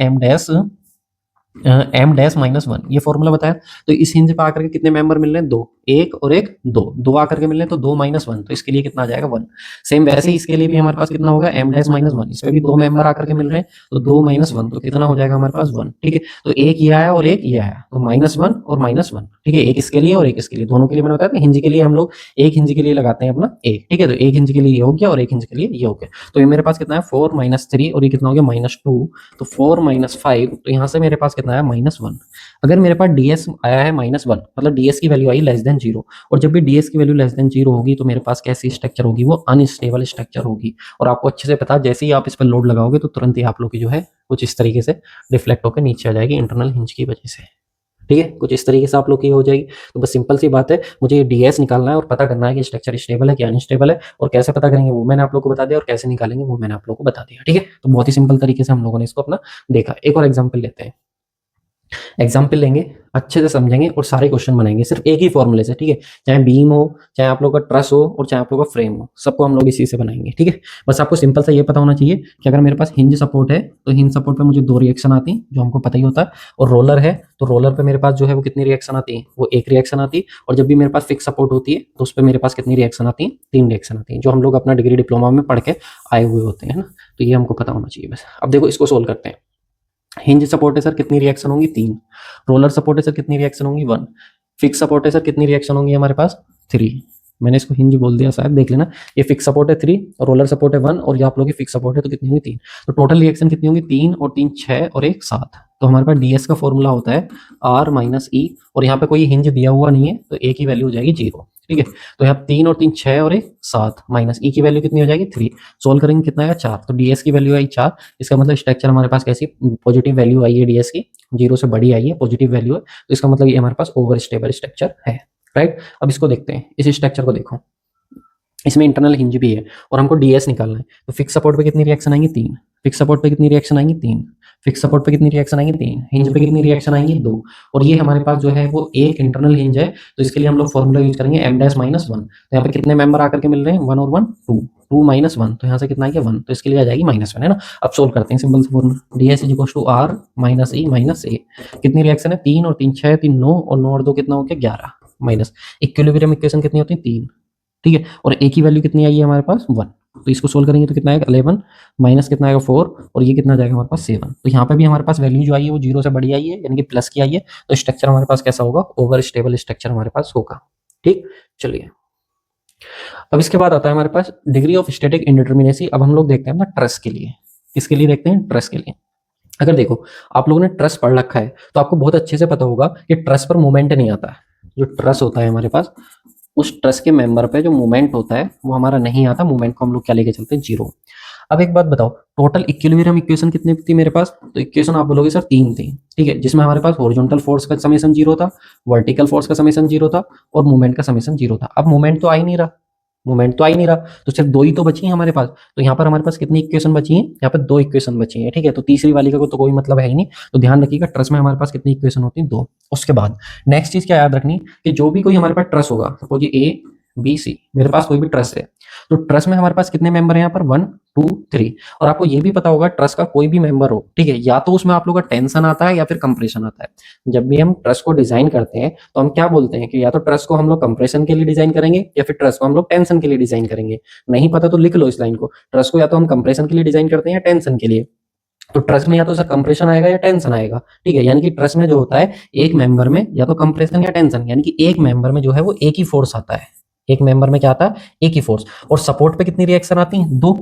m-1, ये फॉर्मूला बताया। तो इस हिंज पे आकर के कितने मेंबर मिल रहे हैं, दो, एक और एक, दो, दो आकर के मिल रहे हैं, तो 2-1, तो इसके लिए कितना आ जाएगा, 1। सेम वैसे ही इसके लिए भी हमारे पास कितना होगा, m-1, इस पे भी दो मेंबर आकर के मिल रहे हैं, तो 2-1, तो कितना हो जाएगा हमारे पास 1। ठीक है, तो एक ये आया और एक ये आया, तो -1 और -1। ठीक है, एक इसके लिए और एक इसके लिए, दोनों के लिए मैंने बताया था, हिंज के लिए हम लोग एक हिंज के लिए लगाते हैं अपना एक। ठीक है, तो एक हिंज के लिए ये हो गया और एक हिंज के लिए ये हो गया, तो ये मेरे पास कितना है, 4 - 3, और ये कितना हो गया, -2, तो 4 - 5, तो यहाँ से मेरे पास कितना आया, -1। अगर मेरे पास ds आया है -1, मतलब ds की वैल्यू आई लेस देन 0, और जब भी ds की वैल्यू लेस देन 0 होगी तो मेरे पास कैसी स्ट्रक्चर होगी, वो अनस्टेबल स्ट्रक्चर होगी। और आपको अच्छे से पता, जैसे ही आप इस पर लोड लगाओगे तो तुरंत ही आप लोग की जो है कुछ इस तरीके से रिफ्लेक्ट होकर नीचे आ जाएगी इंटरनल हिंज की वजह से। ठीक है, कुछ इस तरीके से आप लोग की हो जाएगी। तो बस सिंपल सी बात है, मुझे ये ds निकालना है और पता करना है कि स्ट्रक्चर स्टेबल है कि अनस्टेबल है, और कैसे पता करेंगे वो मैंने आप लोग को बता दिया, और कैसे निकालेंगे वो मैंने आप लोग को बता दिया। ठीक है, तो बहुत ही सिंपल तरीके से हम लोगों ने इसको अपना देखा। एक और एग्जाम्पल लेते हैं, एग्जाम्पल लेंगे, अच्छे से समझेंगे और सारे क्वेश्चन बनाएंगे सिर्फ एक ही फॉर्मूले से। ठीक है, चाहे बीम हो, चाहे आप लोग का ट्रस हो, और चाहे आप लोग का फ्रेम हो, सबको हम लोग इसी से बनाएंगे। ठीक है, बस आपको सिंपल सा ये पता होना चाहिए कि अगर मेरे पास हिंज सपोर्ट है तो हिंज सपोर्ट पे मुझे दो रिएक्शन आती हैं, जो हमको पता ही होता है। और रोलर है तो रोलर पे मेरे पास जो है वो कितनी रिएक्शन आती है, वो एक रिएक्शन आती है। और जब भी मेरे पास फिक्स सपोर्ट होती है तो उस पर मेरे पास कितनी रिएक्शन आती है, 3 रिएक्शन आती है, जो हम लोग अपना डिग्री डिप्लोमा में पढ़ के आए हुए होते हैं ना। तो ये हमको पता होना चाहिए बस। अब देखो इसको सोल्व करते हैं। हिंज सपोर्ट है सर, कितनी रिएक्शन होंगी, 3। रोलर सपोर्ट है सर, कितनी रिएक्शन होंगी, 1। फिक्स सपोर्ट है सर, कितनी रिएक्शन होंगी हमारे पास, 3। मैंने इसको हिंज बोल दिया शायद, देख लेना। ये फिक्स सपोर्ट है 3, और रोलर सपोर्ट है 1, और ये आप लोग की फिक्स सपोर्ट है तो कितनी होंगी, 3। तो टोटल रिएक्शन कितनी होंगी, 3 और 3 6 और 1 7। तो हमारे पास ds का फॉर्मूला होता है r माइनस ई, और यहाँ पे कोई हिंज दिया हुआ नहीं है तो a की वैल्यू हो जाएगी 0। ठीक है, तो यहाँ 3 और 3 6 और 1 7, माइनस ई की वैल्यू कितनी हो जाएगी, 3। सोल्व करेंगे कितना आएगा, 4। तो ds की वैल्यू आई 4, इसका मतलब स्ट्रक्चर हमारे पास कैसी पॉजिटिव वैल्यू आई है, ds की 0 से बड़ी आई है, पॉजिटिव वैल्यू है, तो इसका मतलब ये हमारे पास ओवर स्टेबल स्ट्रक्चर है। राइट, अब इसको देखते हैं, इस स्ट्रक्चर को देखो, इसमें इंटरनल हिंज भी है और हमको ds निकालना है। तो फिक्स सपोर्ट पे कितनी रिएक्शन आएंगी, 3। फिक्स सपोर्ट पे कितनी रिएक्शन आएंगी 3, फिक्स सपोर्ट पे कितनी रिएक्शन आएंगी 3, हिंज पे कितनी रिएक्शन आएंगी 2, और ये हमारे पास जो है वो एक इंटरनल हिंज है, तो इसके लिए हम लोग फॉर्मूला यूज करेंगे m डैश माइनस 1। तो यहाँ पे कितने मेंबर आकर के मिल रहे हैं 1 और 1 2, 2 माइनस 1, तो यहाँ से कितना आएगा 1, तो इसके लिए आ जाएगी -1 है ना। अब सोल्व करते हैं सिंपल से formula ds is equal to r minus e minus a। कितनी रिएक्शन है 3 और 3 6, 3 9 और 9 और 2 कितना हो गया 11 माइनस इक्विलिब्रियम इक्वेशन कितनी होती है 3, ठीक है, और a की वैल्यू कितनी आई है हमारे पास 1, तो इसको सोल्व करेंगे तो कितना आएगा 11 माइनस कितना आएगा 4, और ये कितना जाएगा हमारे पास 7। तो यहाँ पे भी हमारे पास वैल्यू जो आई है वो 0 से बड़ी आई है, यानी कि प्लस की आई है, तो स्ट्रक्चर हमारे पास कैसा होगा ओवर स्टेबल स्ट्रक्चर हमारे पास होगा। ठीक, चलिए अब इसके बाद आता है हमारे पास डिग्री ऑफ स्टैटिक इंडिटरमिनेसी। अब हम लोग देखते हैं अपना ट्रस के लिए, किसके लिए देखते हैं ट्रस के लिए। अगर देखो आप लोगों ने ट्रस पढ़ रखा है तो आपको बहुत अच्छे से पता होगा कि ट्रस पर मोमेंट नहीं आता है। जो ट्रस होता है हमारे पास, उस ट्रस के मेंबर पे जो मूवमेंट होता है वो हमारा नहीं आता, मूवमेंट को हम लोग क्या लेके चलते हैं 0। अब एक बात बताओ, टोटल इक्विलिब्रियम इक्वेशन कितनी थी मेरे पास, तो इक्वेशन आप बोलोगे सर 3 थी, ठीक है, जिसमें हमारे पास हॉरिजॉन्टल फोर्स का समेशन 0 था, वर्टिकल फोर्स का समेशन 0 था, और मूवमेंट का समेशन 0 था। अब मूवमेंट तो आ ही नहीं रहा, मूवमेंट तो आ ही नहीं रहा, तो सिर्फ 2 ही तो बची हैं हमारे पास। तो यहाँ पर हमारे पास कितनी इक्वेशन बची हैं, यहाँ पर 2 इक्वेशन बची हैं, ठीक है, तो तीसरी वाली का तो कोई मतलब है ही नहीं। तो ध्यान रखिएगा ट्रस में हमारे पास कितनी इक्वेशन होती है 2। उसके बाद नेक्स्ट चीज क्या याद रखनी कि जो भी कोई हमारे पास ट्रस होगा, सपोज ये ए बी सी मेरे पास कोई भी ट्रस है, तो ट्रस में हमारे पास कितने मेंबर हैं यहाँ पर 1 2 3। और आपको ये भी पता होगा ट्रस का कोई भी मेंबर हो, ठीक है, या तो उसमें आप लोग का टेंशन आता है या फिर कंप्रेशन आता है। जब भी हम ट्रस को डिजाइन करते हैं तो हम क्या बोलते हैं कि या तो ट्रस को हम लोग कंप्रेशन के लिए डिजाइन करेंगे या फिर ट्रस को हम लोग टेंशन के लिए डिजाइन करेंगे। नहीं पता तो लिख लो इस लाइन को, ट्रस को या तो हम कंप्रेशन के लिए डिजाइन करते हैं या टेंशन के लिए। तो ट्रस में या तो सर कंप्रेशन आएगा या टेंशन आएगा, ठीक है, यानी कि ट्रस में जो होता है एक मेंबर में या तो कंप्रेशन या टेंशन, यानी कि एक मेंबर में जो है वो एक ही फोर्स आता है, एक मेंबर में क्या आता है एक ही फोर्स। और सपोर्ट पे कितनी रिएक्शन आती है 2,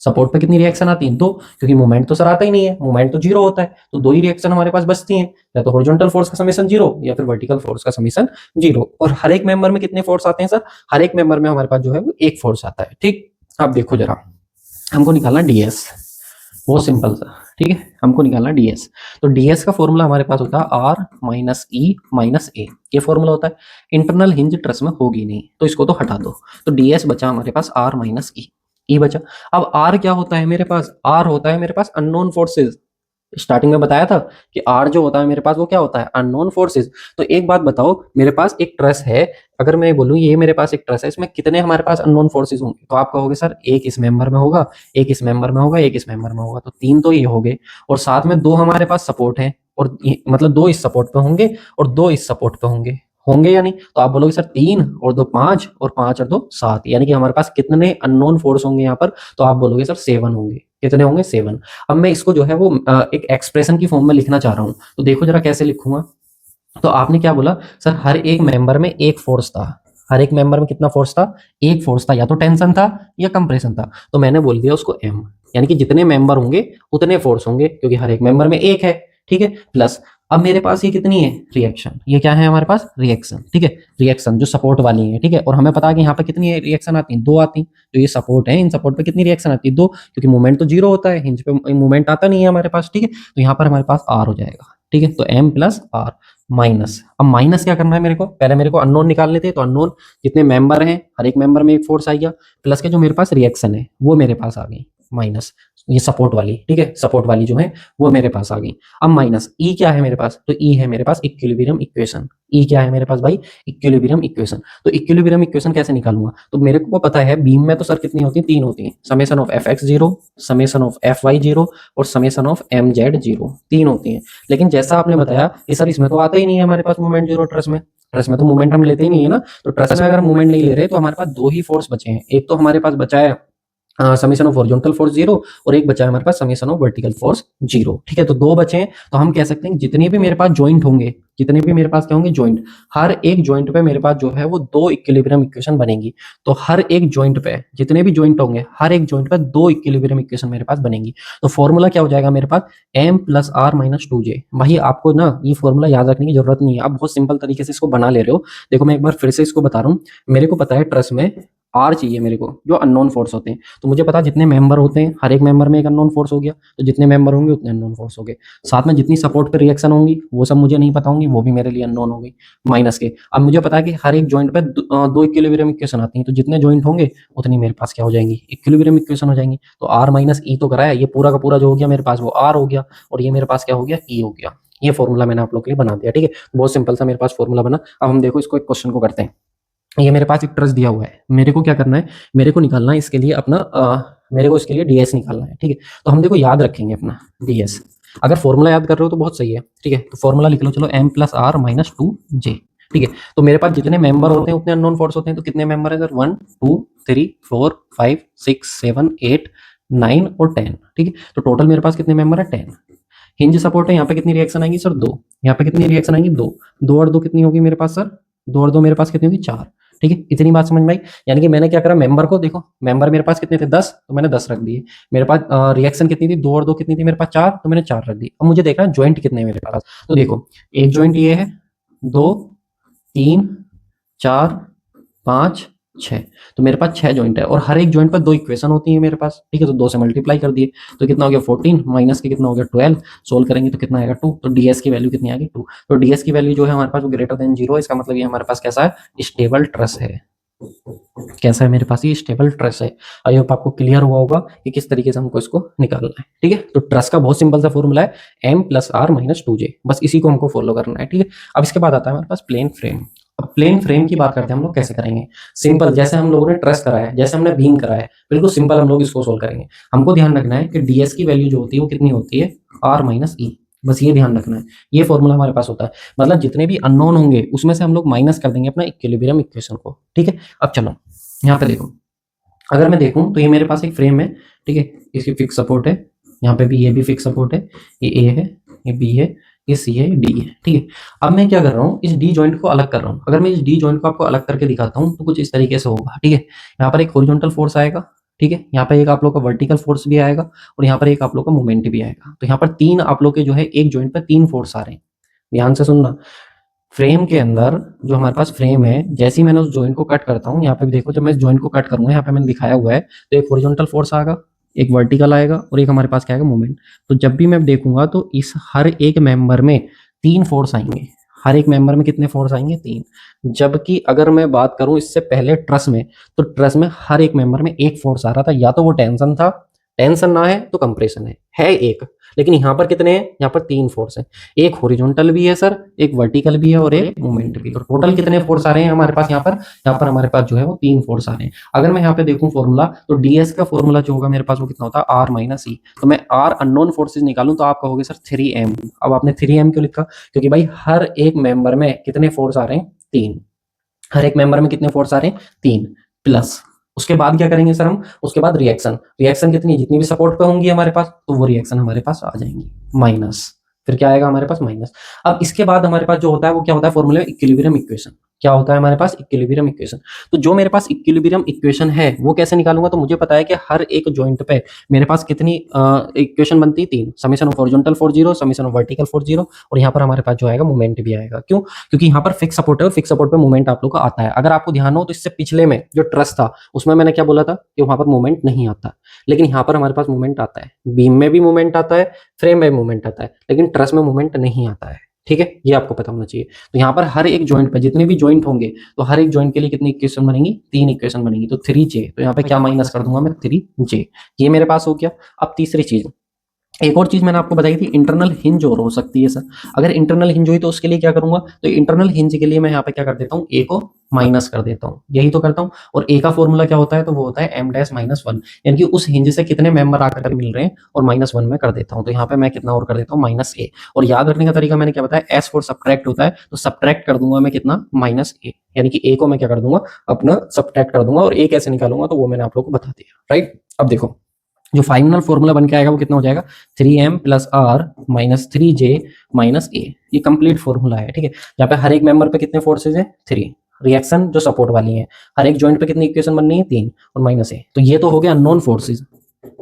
सपोर्ट पे कितनी रिएक्शन आती है 2, क्योंकि मूवमेंट तो सर आता ही नहीं है, मूवमेंट तो 0 होता है, तो 2 ही रिएक्शन हमारे पास बचती हैं, या तो हॉरिजॉन्टल फोर्स का समेशन 0 या फिर वर्टिकल फोर्स का समेशन 0। और हर एक मेंबर में कितने फोर्स आते हैं सर, हर एक मेंबर में हमारे पास जो है वो एक फोर्स आता है। ठीक, अब देखो जरा, हमको निकालना डीएस, बहुत सिंपल सा, ठीक है, हमको निकालना डीएस। तो डीएस का फॉर्मूला हमारे पास होता है are minus E minus A, ये फॉर्मूला होता है। इंटरनल हिंज ट्रस में होगी नहीं तो इसको तो हटा दो, तो डीएस बचा हमारे पास आर माइनस ई, ई बचा। अब आर क्या होता है मेरे पास, आर होता है मेरे पास अननोन फोर्सेज। स्टार्टिंग में बताया था कि आर जो होता है मेरे पास वो क्या होता है अननोन फोर्सेज। तो एक बात बताओ, मेरे पास एक ट्रस है, अगर मैं बोलूं ये मेरे पास एक ट्रस है, इसमें कितने हमारे पास अननोन फोर्सेज होंगे, तो आप कहोगे सर एक इस मेंबर में होगा, एक इस मेंबर में होगा, एक इस मेंबर में होगा, तो 3 तो ये हो गए, और साथ में 2 हमारे पास सपोर्ट है, और मतलब 2 इस सपोर्ट पे होंगे और 2 इस सपोर्ट पे होंगे, होंगे या नहीं। तो आप बोलोगे सर 3 और 2 5 और 5 और 2 7, यानी कि हमारे पास कितने अननोन फोर्स होंगे यहाँ पर, तो आप बोलोगे सर 7 होंगे। कितने होंगे 7। अब मैं इसको जो है वो एक एक्सप्रेशन की फॉर्म में लिखना चाह रहा हूँ, तो देखो जरा कैसे लिखूंगा। तो आपने क्या बोला सर, हर एक मेंबर में एक फोर्स था, हर एक मेंबर में कितना फोर्स था, एक फोर्स था, या तो टेंशन था या कंप्रेशन था, तो मैंने बोल दिया उसको एम, यानी कि जितने मेंबर होंगे उतने फोर्स होंगे, क्योंकि हर एक मेंबर में एक है, ठीक है, प्लस अब मेरे पास ये कितनी है रिएक्शन, ये क्या है हमारे पास रिएक्शन, ठीक है, रिएक्शन जो सपोर्ट वाली है, ठीक है, और हमें पता है कि यहाँ पे कितनी रिएक्शन आती है 2 आती, तो ये सपोर्ट है, इन सपोर्ट पे कितनी रिएक्शन आती है 2, क्योंकि मूवमेंट तो 0 होता है, हिंज पे मूवमेंट आता नहीं है हमारे पास, ठीक है, तो यहाँ पर हमारे पास आर हो जाएगा, ठीक है, तो एम प्लस आर माइनस, अब माइनस क्या करना है मेरे को, पहले मेरे को अननोन निकालने थे, तो अननोन जितने मेंबर हैं हर एक मेंबर में एक फोर्स आ गया, प्लस के जो मेरे पास रिएक्शन है वो मेरे पास आ गई माइनस, ये सपोर्ट वाली, ठीक है, सपोर्ट वाली जो है वो मेरे पास आ गई। अब माइनस ई क्या है मेरे पास, तो ई है मेरे पास इक्विलिब्रियम इक्वेशन, ई क्या है मेरे पास भाई इक्विलिब्रियम इक्वेशन। तो इक्विलिब्रियम इक्वेशन कैसे निकालूंगा, तो मेरे को पता है बीम में तो सर कितनी होती है 3 होती है, summation of F X 0, summation of F Y 0 और समेशन ऑफ एम जेड 0, 3 होती है। लेकिन जैसा आपने बताया कि सर इसमें तो आता ही नहीं है हमारे पास मूवमेंट 0 ट्रस में, ट्रस में तो मूवमेंट हम लेते ही नहीं है ना, तो ट्रस में अगर मूवमेंट नहीं ले रहे तो हमारे पास 2 ही फोर्स बचे हैं, एक तो हमारे पास बचा है समेशन ऑफ हॉरिजॉन्टल फोर्स 0 और एक बचा है हमारे पास समेशन ऑफ वर्टिकल फोर्स 0, ठीक है, तो 2 बचे हैं। तो हम कह सकते हैं जितने भी मेरे पास जॉइंट होंगे, जितने भी मेरे पास क्या होंगे जॉइंट, हर एक जॉइंट पे मेरे पास जो है वो 2 इक्विलिब्रियम इक्वेशन बनेगी। तो हर एक जॉइंट पे जितने भी जॉइंट होंगे हर एक जॉइंट पे 2 इक्विलिब्रियम इक्वेशन मेरे पास बनेगी। तो फॉर्मूला क्या हो जाएगा मेरे पास m plus R minus 2j। भाई आपको ना ये फॉर्मूला याद रखने की जरूरत नहीं है, आप बहुत सिंपल तरीके से इसको बना ले रहे हो। देखो मैं एक बार फिर से इसको बता रहा हूँ, मेरे को पता है ट्रस में आर चाहिए मेरे को, जो अननोन फोर्स होते हैं। तो मुझे पता जितने मेंबर होते हैं हर एक मेंबर में एक अननोन फोर्स हो गया, तो जितने मेंबर होंगे उतने अननोन फोर्स हो गए। साथ में जितनी सपोर्ट पे रिएक्शन होंगी वो सब मुझे नहीं पता होंगी, वो भी मेरे लिए अननोन हो गई माइनस के। अब मुझे पता है कि हर एक जॉइंट पे दो इक्विलिब्रियम इक्वेशन आती हैं, तो जितने जॉइंट होंगे उतनी मेरे पास क्या हो जाएंगी, इक्विलिब्रियम इक्वेशन हो जाएंगी। तो आर माइनस ई तो कराया, ये पूरा का पूरा जो हो गया मेरे पास वो आर हो गया, और ये मेरे पास क्या हो गया, ई हो गया। ये फॉर्मूला मैंने आप लोग के लिए बना दिया, ठीक है। बहुत सिंपल सा मेरे पास फॉर्मूला बना। अब हम देखो इसको एक क्वेश्चन को करते हैं। ये मेरे पास एक ट्रस दिया हुआ है, मेरे को क्या करना है, मेरे को निकालना है इसके लिए अपना मेरे को इसके लिए डीएस निकालना है, ठीक है। तो हम देखो याद रखेंगे अपना डीएस। अगर फॉर्मूला याद कर रहे हो तो बहुत सही है, ठीक है। तो फॉर्मूला लिख लो, चलो M plus R minus two J, ठीक है। तो मेरे पास जितने मेंबर होते हैं उतने अननोन फोर्स होते हैं। तो कितने मेंबर है सर, 1 2 3 4 5 6 7 8 9 और 10, ठीक है। तो टोटल मेरे पास कितने मेंबर है, 10। हिंज सपोर्ट है, यहाँ पे कितनी रिएक्शन आएंगी सर, 2। यहाँ पे कितनी रिएक्शन आएंगी, 2। 2 और 2 कितनी होगी मेरे पास सर, 2 और 2 मेरे पास कितनी होगी, 4, ठीक है। इतनी बात समझ में आई। यानी कि मैंने क्या करा, मेंबर को देखो, मेंबर मेरे पास कितने थे, 10, तो मैंने 10 रख दिए। मेरे पास रिएक्शन कितनी थी, 2 और 2 कितनी थी मेरे पास, 4, तो मैंने 4 रख दी। अब मुझे देखना है ज्वाइंट कितने हैं मेरे पास। तो देखो एक ज्वाइंट ये है, 2 3 4 5 6, तो मेरे पास 6 ज्वाइंट है, और हर एक ज्वाइंट पर 2 इक्वेशन होती है मेरे पास, ठीक है। तो 2 से मल्टीप्लाई कर दिए, तो कितना हो गया 14 माइनस के कितना हो गया 12, सोल्व करेंगे तो कितना आएगा 2। तो डीएस की वैल्यू कितनी आ गई 2। तो डीएस की वैल्यू जो है हमारे पास वो ग्रेटर देन 0 है। इसका मतलब ये हमारे पास कैसा है, स्टेबल ट्रस है। कैसा है मेरे पास, ये स्टेबल ट्रस है। आई होप आपको क्लियर हुआ होगा कि किस तरीके से हमको इसको निकालना है, ठीक है। तो ट्रस का बहुत सिंपल सा फॉर्मूला है M plus R minus two J, बस इसी को हमको फॉलो करना है, ठीक है। अब इसके बाद आता है हमारे पास प्लेन फ्रेम। अब प्लेन फ्रेम की बात करते हैं हम लोग कैसे करेंगे। सिंपल, जैसे हम लोगों ने ट्रस कराया है, जैसे हमने बीम कराया है, बिल्कुल सिंपल हम लोग इसको सोल्व करेंगे। हमको ध्यान रखना है कि डीएस की वैल्यू जो होती है वो कितनी होती है, आर माइनस ई, बस ये ध्यान रखना है। ये फॉर्मूला हमारे पास होता है, मतलब जितने भी अननोन होंगे उसमें से हम लोग माइनस कर देंगे अपना इक्विलिब्रियम इक्वेशन को, ठीक है। अब चलो यहाँ पे देखो, अगर मैं देखूं तो ये मेरे पास एक फ्रेम है, ठीक है। इसकी फिक्स सपोर्ट है, यहाँ पे भी ये भी फिक्स सपोर्ट है, ये ए है, ये बी है, ये सी है, डी है, ठीक है। अब मैं क्या कर रहा हूँ, इस डी जॉइंट को अलग कर रहा हूँ। अगर मैं इस डी जॉइंट को आपको अलग करके दिखाता हूँ तो कुछ इस तरीके से होगा, ठीक है। यहाँ पर एक हॉरिजॉन्टल फोर्स आएगा, ठीक है। यहाँ पे एक आप लोग का वर्टिकल फोर्स भी आएगा, और यहाँ पर एक आप लोग का मूवमेंट भी आएगा। तो यहाँ पर तीन आप लोग के जो है एक जॉइंट पर 3 फोर्स आ रहे हैं। ध्यान से सुनना, फ्रेम के अंदर जो हमारे पास फ्रेम है, जैसे ही मैंने उस जॉइंट को कट करता हूँ, यहाँ पे भी देखो, जब मैं इस जॉइंट को कट करूंगा, यहाँ पे मैंने दिखाया हुआ है, तो एक हॉरिजॉन्टल फोर्स आएगा, एक वर्टिकल आएगा, और एक हमारे पास क्या आएगा, मूवमेंट। तो जब भी मैं देखूंगा तो इस हर एक मेंबर में 3 फोर्स आएंगे। हर एक मेंबर में कितने फोर्स आएंगे, 3। जबकि अगर मैं बात करूं इससे पहले ट्रस में, तो ट्रस में हर एक मेंबर में एक फोर्स आ रहा था, या तो वो टेंशन था, टेंशन ना है तो कंप्रेशन है एक। लेकिन यहाँ पर कितने हैं, यहाँ पर 3 फोर्स हैं। एक हॉरिजॉन्टल भी है सर, एक वर्टिकल भी है, और एक मूवमेंट भी। तो टोटल कितने फोर्स आ रहे हैं हमारे पास, यहाँ पर हमारे पास जो है वो 3 फोर्स आ रहे हैं। अगर मैं यहाँ पे देखूं फॉर्मूला, तो डीएस का फॉर्मूला जो होगा मेरे पास वो कितना होता है, आर माइनस ई। तो मैं आर अननोन फोर्सेज निकालूं तो आप कहोगे सर 3m। अब आपने 3m क्यों लिखा, क्योंकि भाई हर एक मेंबर में कितने फोर्स आ रहे हैं, 3। हर एक मेंबर में कितने फोर्स आ रहे हैं, 3 प्लस। उसके बाद क्या करेंगे सर हम, उसके बाद रिएक्शन। रिएक्शन कितनी, जितनी भी सपोर्ट पे होंगी हमारे पास, तो वो रिएक्शन हमारे पास आ जाएंगी माइनस। फिर क्या आएगा हमारे पास, माइनस। अब इसके बाद हमारे पास जो होता है वो क्या होता है, फॉर्मूला इक्विलिब्रियम इक्वेशन। क्या होता है हमारे पास, इक्विलिब्रियम इक्वेशन। तो जो मेरे पास इक्विलिब्रियम इक्वेशन है वो कैसे निकालूंगा, तो मुझे पता है कि हर एक जॉइंट पे मेरे पास कितनी इक्वेशन बनती है, 3। Summation of horizontal force 0, summation of vertical force 0, और यहाँ पर हमारे पास जो आएगा मूवमेंट भी आएगा। क्यों, क्योंकि यहाँ पर फिक्स सपोर्ट है, और फिक्स सपोर्ट पे मूवमेंट आप लोग का आता है। अगर आपको ध्यान हो तो इससे पिछले में जो ट्रस था उसमें मैंने क्या बोला था कि वहां पर मूवमेंट नहीं आता, लेकिन यहाँ पर हमारे पास मूवमेंट आता है। बीम में भी मूवमेंट आता है, फ्रेम में मूवमेंट आता है, लेकिन ट्रस में मूवमेंट नहीं आता है, ठीक है। ये आपको पता होना चाहिए। तो यहाँ पर हर एक जॉइंट पे जितने भी जॉइंट होंगे, तो हर एक जॉइंट के लिए कितनी इक्वेशन बनेंगी, 3 इक्वेशन बनेगी। तो 3j, तो यहाँ पे क्या माइनस कर दूंगा मैं, 3j। ये मेरे पास हो गया। अब तीसरी चीज, एक और चीज मैंने आपको बताई थी, इंटरनल हिंज और हो सकती है सर। अगर इंटरनल हिंज हुई तो उसके लिए क्या करूंगा, तो इंटरनल हिंज के लिए मैं यहाँ पे क्या कर देता हूँ, ए को माइनस कर देता हूँ, यही तो करता हूँ। और ए का फॉर्मूला क्या होता है, तो वो होता है एम डैश माइनस 1, यानी कि उस हिंज से कितने मेंबर आकर मिल रहे हैं, और -1 में कर देता हूँ। तो यहाँ पे मैं कितना और कर देता हूँ, -a। और याद रखने का तरीका मैंने क्या बताया, एस फॉर सब्ट्रैक्ट होता है, तो सब्ट्रैक्ट कर दूंगा मैं कितना, -a, यानी कि ए को मैं क्या कर दूंगा, अपना सब्ट्रैक्ट कर दूंगा। और ए कैसे निकालूंगा तो वो मैंने आप लोग को बता दिया, राइट। अब देखो जो फाइनल फॉर्मूला बन के आएगा वो कितना हो जाएगा, 3m plus R minus 3j minus A. ये कंप्लीट फॉर्मूला है, ठीक है। यहाँ पे हर एक मेंबर पे कितने फोर्सेज है, 3। रिएक्शन जो सपोर्ट वाली है, हर एक जॉइंट पे कितनी इक्वेशन बननी है, 3, और माइनस ए। तो ये तो हो गया अननोन फोर्सेज,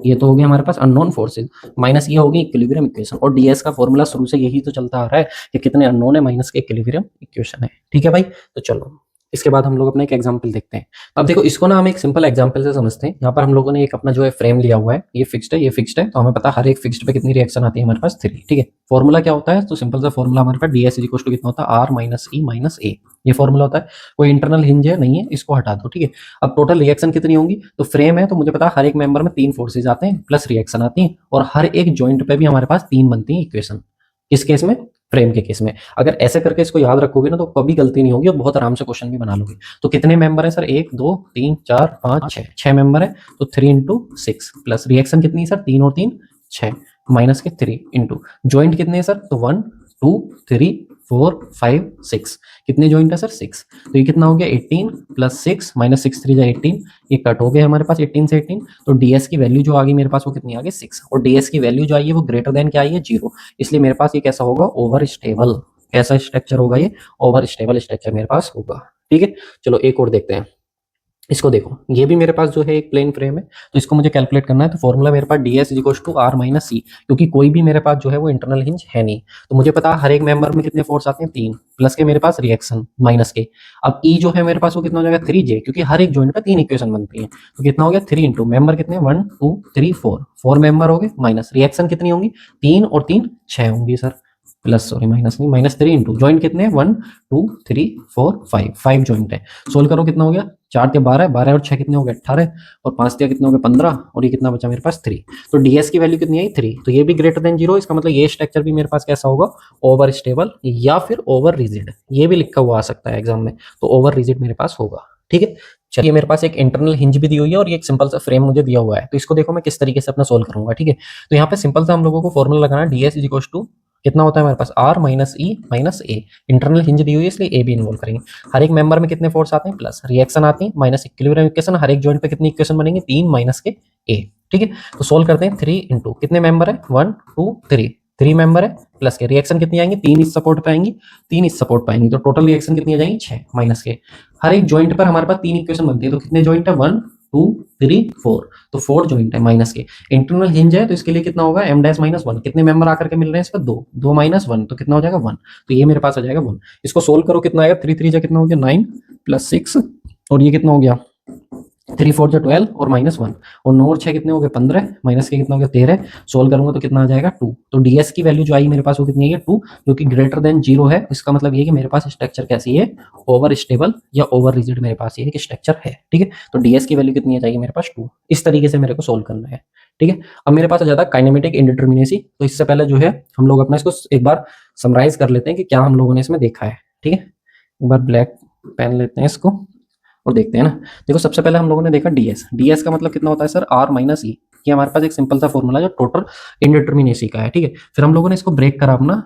ये तो हो गया हमारे पास अननोन फोर्सेज, माइनस ये होगी इक्विलिब्रियम इक्वेशन। और डीएस का फॉर्मूला शुरू से यही तो चलता आ रहा है कि कितने अननोन है, माइनस के इक्विलिब्रियम इक्वेशन है, ठीक है भाई। तो चलो इसके बाद हम लोग अपना एक एग्जाम्पल देखते हैं। अब देखो इसको ना हम एक सिंपल एग्जाम्पल से समझते हैं। यहाँ पर हम लोगों ने एक अपना जो है फ्रेम लिया हुआ है, ये फिक्स्ड है, ये फिक्स्ड है, तो हमें पता है हर एक फिक्स्ड पे कितनी रिएक्शन आती है हमारे पास 3। ठीक है, फॉर्मूला क्या होता है, तो सिंपल सा फॉर्मूला हमारे पास ds इक्वल टू कितना होता है, r minus E minus A, ये फॉर्मूला होता है। कोई इंटरनल हिंज है नहीं है, इसको हटा दो। ठीक है, अब टोटल रिएक्शन कितनी होंगी, तो फ्रेम है तो मुझे पता है हर एक मेंबर में 3 फोर्सेज आते हैं प्लस रिएक्शन आती है, और हर एक जॉइंट पे भी हमारे पास 3 बनती है इक्वेशन। किस केस में, फ्रेम के केस में। अगर ऐसे करके इसको याद रखोगे ना तो कभी गलती नहीं होगी और बहुत आराम से क्वेश्चन भी बना लोगे। तो कितने मेंबर है सर, 1 2 3 4 5 6, 6 मेंबर है, तो 3 इंटू 6 प्लस रिएक्शन कितनी है सर, 3 और 3 6 माइनस के 3 इंटू जॉइंट कितने हैं सर, तो 1 2 3 4 5 6, कितने जॉइंट है सर 6, तो ये कितना हो गया 18 प्लस 6 माइनस 6 3 18, ये कट हो गया हमारे पास 18 से 18, तो ds की वैल्यू जो आ गई मेरे पास वो कितनी आ गई 6, और ds की वैल्यू जो आई है वो ग्रेटर देन क्या आई है 0, इसलिए मेरे पास ये कैसा होगा, ओवर स्टेबल। कैसा स्ट्रक्चर होगा ये, ओवर स्टेबल स्ट्रक्चर मेरे पास होगा। ठीक है, चलो एक और देखते हैं। इसको देखो, ये भी मेरे पास जो है एक प्लेन फ्रेम है, तो इसको मुझे कैलकुलेट करना है, तो फॉर्मूला मेरे पास ds is equal to r minus C, क्योंकि कोई भी मेरे पास जो है वो इंटरनल हिंज है नहीं, तो मुझे पता है हर एक मेंबर में कितने फोर्स आते हैं 3, प्लस के मेरे पास रिएक्शन माइनस के, अब ई जो है मेरे पास वो कितना हो जाएगा 3j, क्योंकि हर एक जॉइंट पे 3 इक्वेशन बनती है, तो कितना हो गया 3 इंटू मेंबर कितने 1 2 3 4, 4 मेंबर हो गए, माइनस रिएक्शन कितनी होंगी 3 और 3 6 होंगी सर, प्लस सॉरी माइनस नहीं, माइनस 3 इंटू जॉइंट कितने हैं 1 2 3 4 5, 5 जॉइंट है। सोल्व करो कितना हो गया, 4 या 12, 12 और 6 कितने हो गए 18, और 5 या कितने हो गए 15, और ये कितना बचा मेरे पास 3, तो ds की वैल्यू कितनी आई 3, तो ये भी ग्रेटर देन 0, इसका मतलब ये स्ट्रक्चर भी मेरे पास कैसा होगा, ओवर स्टेबल या फिर ओवर रिजिड, ये भी लिखा हुआ आ सकता है एग्जाम में, तो ओवर रिजिड मेरे पास होगा। ठीक है, चलिए मेरे पास एक इंटरनल हिंज भी दी हुई है और ये एक सिंपल सा फ्रेम मुझे दिया हुआ है, तो इसको देखो मैं किस तरीके से अपना सोल्व करूंगा। ठीक है, तो यहाँ पे सिंपल सा हम लोगों को फॉर्मूला लगाना है, ds इज इक्वल टू कितना होता है हमारे पास r माइनस ई माइनस ए, इंटरनल हिंज दी हुई है इसलिए ए भी इन्वॉल्व करेंगे। हर एक मेंबर में कितने फोर्स आते हैं, प्लस रिएक्शन आती है, माइनस इक्विलिब्रियम इक्वेशन, हर एक जॉइंट पे कितनी इक्वेशन बनेंगे 3 माइनस के ए। ठीक है, तो सोल्व करते हैं, 3 इंटू कितने मेंबर है 1 2 3, 3 मेंबर है, प्लस के रिएक्शन कितनी आएंगी 3 इस सपोर्ट पे आएंगी, 3 इस सपोर्ट पे आएंगी, तो टोटल रिएक्शन कितनी आ जाएंगी 6 माइनस के, हर एक जॉइंट पर हमारे पास 3 इक्वेशन बनती है, तो कितने जॉइंट है 1 2 3 4, तो 4 जॉइंट है माइनस के, इंटरनल हिंज है तो इसके लिए कितना होगा m डैश माइनस 1, कितने मेंबर आकर के मिल रहे हैं इसका 2, 2 माइनस 1, तो कितना हो जाएगा 1, तो ये मेरे पास आ जाएगा 1। इसको सोल्व करो कितना आएगा, 3 3 जा कितना हो गया 9 प्लस 6, और ये कितना हो गया 3 4 जा 12 और माइनस 1, और 9 और 6 कितने हो गए 15, माइनस के कितना हो गया 13, सोल्व करूंगा तो कितना आ जाएगा 2, तो ds की वैल्यू जो आई मेरे पास वो कितनी है 2, जो कि ग्रेटर देन 0 है, इसका मतलब ये कि मेरे पास स्ट्रक्चर कैसी है, ओवर स्टेबल या ओवर रिजिड मेरे पास ये है कि स्ट्रक्चर है। ठीक है, तो ds की वैल्यू कितनी आ जाएगी मेरे पास 2, इस तरीके से मेरे को सोल्व करना है। ठीक है, अब मेरे पास आ जाता है काइनेमेटिक इंडिटर्मिनेसी, तो इससे पहले जो है हम लोग अपना इसको एक बार समराइज कर लेते हैं कि क्या हम लोगों ने इसमें देखा है। ठीक है, एक बार ब्लैक पेन लेते हैं इसको और देखते हैं ना। देखो सबसे पहले हम लोगों ने देखा ds का मतलब कितना होता है सर r माइनस ई, ये हमारे पास एक सिंपल सा फॉर्मूला जो टोटल इंडिटर्मिनेसी का है। ठीक है, फिर हम लोगों ने इसको ब्रेक करा अपना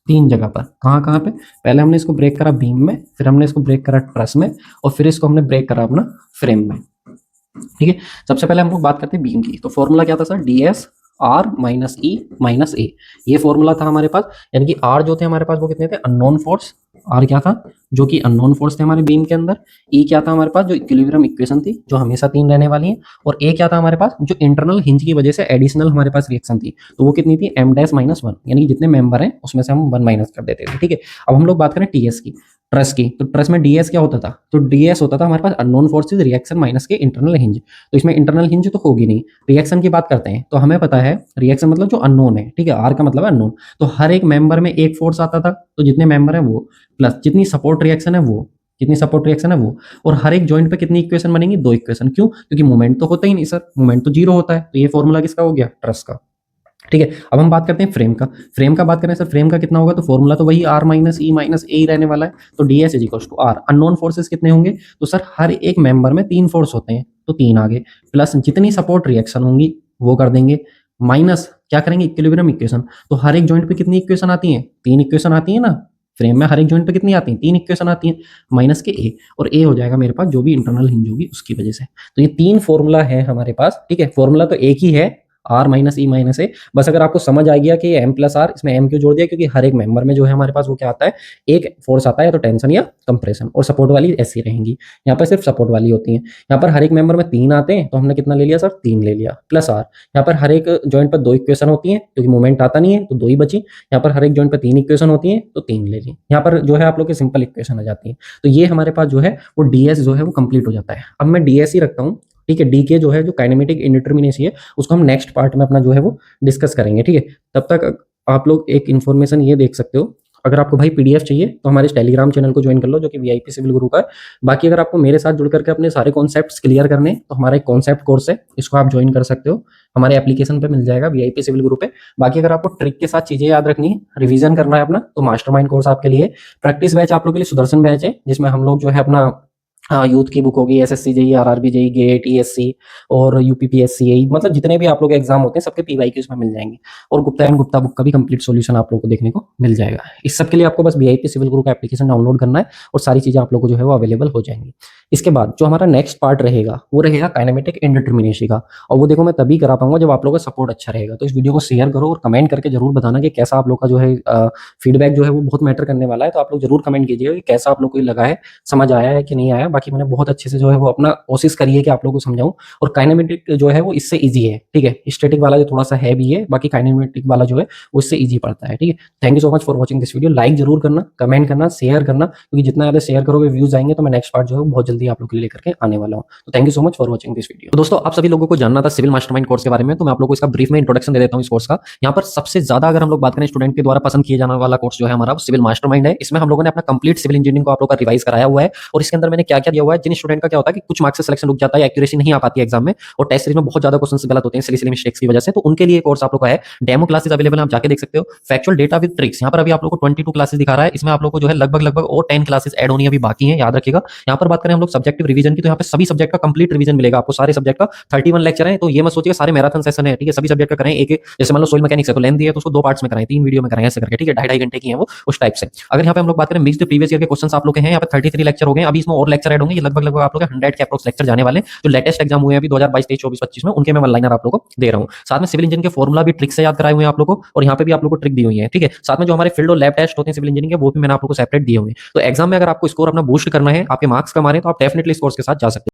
3 जगह पर, कहाँ कहाँ पे, पहले हमने इसको ब्रेक करा बीम में, फिर हमने इसको ब्रेक करा ट्रस में, और फिर इसको हमने ब्रेक करा अपना फ्रेम में। ठीक है, सबसे पहले हम लोग बात करते हैं बीम की, तो फॉर्मूला क्या था sir, ds r minus E minus A, ये फॉर्मूला था हमारे पास, यानी कि r जो थे हमारे पास वो कितने थे अननोन फोर्स, r क्या था जो कि अननोन फोर्स थे हमारे बीम के अंदर, e क्या था हमारे पास जो इक्विलिब्रियम इक्वेशन थी जो हमेशा 3 रहने वाली है, और a क्या था हमारे पास जो इंटरनल हिंज की वजह से एडिशनल हमारे पास रिएक्शन थी, तो वो कितनी थी m डैश माइनस 1, यानी कि जितने मेंबर हैं उसमें से हम 1 माइनस कर देते थे। ठीक है, अब हम लोग बात करें ts की, ट्रस की, तो ट्रस में ds क्या होता था, तो ds होता था हमारे पास अननोन फोर्सेज रिएक्शन माइनस के इंटरनल हिंज, तो इसमें इंटरनल हिंज तो होगी नहीं, रिएक्शन की बात करते हैं तो हमें पता है रिएक्शन मतलब जो अननोन है। ठीक है, r का मतलब है अननोन, तो हर एक मेंबर में एक फोर्स आता था, तो जितने मेंबर है वो, प्लस जितनी सपोर्ट रिएक्शन है वो, कितनी सपोर्ट रिएक्शन है वो, और हर एक जॉइंट पे कितनी इक्वेशन बनेंगी 2 इक्वेशन, क्यों, क्योंकि मूवमेंट तो होता ही नहीं सर, मूवमेंट तो 0 होता है, तो ये फॉर्मूला किसका हो गया ट्रस का। ठीक है, अब हम बात करते हैं फ्रेम का, फ्रेम का बात करें सर फ्रेम का कितना होगा, तो फॉर्मूला तो वही r minus E minus A ही रहने वाला है, तो ds is equal to r, unknown forces कितने होंगे, तो सर हर एक मेंबर में 3 फोर्स होते हैं, तो 3 आगे, प्लस जितनी सपोर्ट रिएक्शन होंगी वो कर देंगे, माइनस क्या करेंगे इक्विलिब्रियम इक्वेशन, तो हर एक जॉइंट पे कितनी इक्वेशन आती है 3 इक्वेशन आती है ना, फ्रेम में हर एक जॉइंट पे कितनी आती है 3 इक्वेशन आती है, माइनस के ए, और ए हो जाएगा मेरे पास जो भी इंटरनल हिंज होगी उसकी वजह से, तो ये 3 फॉर्मूला है हमारे पास। ठीक है, फॉर्मूला तो एक ही है, आर माइनस ई माइनस ए। बस अगर आपको समझ आ गया कि ये एम प्लस आर, इसमें एम क्यों जोड़ दिया, क्योंकि हर एक मेंबर में जो है हमारे पास वो क्या आता है, एक फोर्स आता है, या तो टेंशन या कंप्रेशन, और सपोर्ट वाली ऐसी रहेंगी। यहाँ पर सिर्फ सपोर्ट वाली होती है। यहाँ पर हर एक मेंबर में 3 आते हैं, तो हमने कितना ले लिया सर, 3 ले लिया, प्लस आर। यहाँ पर हर एक जॉइंट पर 2 इक्वेशन होती हैं, क्योंकि मूवमेंट आता नहीं है तो 2 ही बची। यहाँ पर हर एक जॉइंट पर 3 इक्वेशन होती हैं, तो 3 ले ली। यहाँ पर जो है आप लोग की सिंपल इक्वेशन आ जाती है। तो ये हमारे पास जो है वो डीएस जो है वो कंप्लीट हो जाता है। अब मैं डीएस ही रखता हूँ, ठीक है। डी के जो है जो काइनेमेटिक इंडिटर्मिनेसी है उसको हम नेक्स्ट पार्ट में अपना जो है वो डिस्कस करेंगे, ठीक है। तब तक आप लोग एक इन्फॉर्मेशन ये देख सकते हो, अगर आपको भाई पीडीएफ चाहिए तो हमारे टेलीग्राम चैनल को ज्वाइन कर लो, जो कि वीआईपी सिविल गुरु का है। बाकी अगर आपको मेरे साथ जुड़ करके अपने सारे कॉन्सेप्ट्स क्लियर करने हैं तो हमारा एक कॉन्सेप्ट कोर्स है, इसको आप ज्वाइन कर सकते हो, हमारे एप्लीकेशन पे मिल जाएगा वीआईपी सिविल गुरु पे। बाकी अगर आपको ट्रिक के साथ चीजें याद रखनी है, रिवीजन करना है अपना, तो मास्टरमाइंड कोर्स आपके लिए। प्रैक्टिस बैच आप लोग के लिए सुदर्शन बैच है, जिसमें हम लोग जो है अपना यूथ की बुक होगी, SSC JE, RRB JE, GATE, ESC और यूपीपीएससी, यही मतलब जितने भी आप लोग एग्जाम होते हैं सबके पीवाईक्यू उसमें मिल जाएंगे। और गुप्ता एंड गुप्ता बुक का भी कंप्लीट सॉल्यूशन आप लोग को देखने को मिल जाएगा। इस सब के लिए आपको बस वीआईपी सिविल गुरु का एप्लीकेशन डाउनलोड करना है और सारी चीजें आप लोग को जो है वो अवेलेबल हो जाएंगी। इसके बाद जो हमारा नेक्स्ट पार्ट रहेगा वो रहेगा काइनेमेटिक इंडिटर्मिनेसी का, और वो देखो मैं तभी करा पाऊंगा जब आप लोगों का सपोर्ट अच्छा रहेगा। तो इस वीडियो को शेयर करो और कमेंट करके जरूर बताना कि कैसा आप लोग का जो है फीडबैक जो है वो बहुत मैटर करने वाला है। तो आप लोग जरूर कमेंट कीजिएगा कि कैसा आप लोग को ये लगा है, समझ आया है कि नहीं आया। बाकी मैंने बहुत अच्छे से जो है वो अपना कोशिश करी है कि आप लोगों को समझाऊं। और काइनेमेटिक जो है वो इससे इजी है, ठीक है। स्टैटिक वाला जो थोड़ा सा है भी है, बाकी काइनेमेटिक वाला जो है वो इससे इजी पड़ता है, ठीक है। Thank you so much for watching this video. Like जरूर करना, कमेंट करना, शेयर करना, क्योंकि जितना ज्यादा शेयर करोगे व्यूज आएंगे, तो मैं नेक्स्ट पार्ट जो है वो बहुत जल्दी आप लोग के लिए लेकर के आने वाला हूँ। तो thank you so much for watching this video. तो दोस्तों आप सभी लोगों को जानना था सिविल मास्टरमाइंड कोर्स के बारे में, तो मैं आप लोगों को इसका ब्रीफ में इंट्रोडक्शन दे देता हूँ इस कोर्स का। यहाँ पर सबसे ज्यादा अगर हम लोग बात करें स्टूडेंट के द्वारा पसंद किए जाने वाला कोर्स जो है हमारा, सिविल मास्टरमाइंड है। इसमें हम लोगों ने अपना कंप्लीट सिविल इंजीनियरिंग को आप लोग का रिवाइज कराया हुआ है, और इसके अंदर मैंने क्या क्या दिया हुआ है। जिन स्टूडेंट का क्या होता है कि कुछ मार्क्स से सिलेक्शन रुक जाता है, एक्यूरेसी नहीं आ पाती है एग्जाम में, और टेस्ट सीरीज में बहुत ज्यादा क्वेश्चन गलत होते हैं सिली मिस्टेक्स की वजह से, तो उनके लिए कोर्स आप लोग का है। डेमो क्लासेस अवेलेबल है, आप जाके देख सकते हो। फैक्चुअल डेटा विद ट्रिक्स, यहाँ पर अभी आप लोग को 22 क्लासेस दिखा रहा है। इसमें आप लोग को जो है लगभग और 10 क्लासेस ऐड होनी अभी बाकी है, याद रखिएगा। यहाँ पर बात करें हम लोग सब्जेक्टिव रिवीजन की, तो यहाँ पे सभी सब्जेक्ट का कंप्लीट रिवीजन मिलेगा आपको, सारे सब्जेक्ट का। 31 लेक्चर है, तो ये मत सोचिए सारे मैराथन सेशन है, ठीक है। सभी सब्जेक्ट का करें एक, जैसे मान लो सोइल मैकेनिक्स है तो लेंथ है तो उसको 2 पार्ट्स में कराएं, 3 वीडियो में कराएं, ऐसे करके, ठीक है। 2.5 घंटे की है वो, उस टाइप से। अगर यहाँ पे हम लोग बात करें मिक्स्ड प्रीवियस ईयर के क्वेश्चन आप लोग के हैं, यहाँ पे 33 लेक्चर हो गए, अभी इसमें और लेक्चर ऐड होंगे। ये लगभग आप लोग 100 के अप्रोक्स लेक्चर जाने वाले, जो लेटेस्ट एग्जाम हुए हैं अभी 2022, 23, 24, 25 में, उनके मैं वन लाइनर आप लोग को दे रहा हूँ। साथ में सिविल इंजीनियरिंग के फॉर्मूला भी ट्रिक से याद कराए हुए हैं आप लोग को, और यहाँ पे भी आप लोग को ट्रिक दी हुई है, ठीक है। साथ में जो हमारे फील्ड और लैब टेस्ट होते हैं सिविल इंजीनियरिंग के, वो भी मैंने आप लोग को सेपरेट दिए हुए हैं। तो एग्जाम में अगर आपको स्कोर अपना बूस्ट करना है, आपके मार्क्स कम आ रहे हैं, तो आप डेफिनेटली इस कोर्स के साथ जा सकते हैं।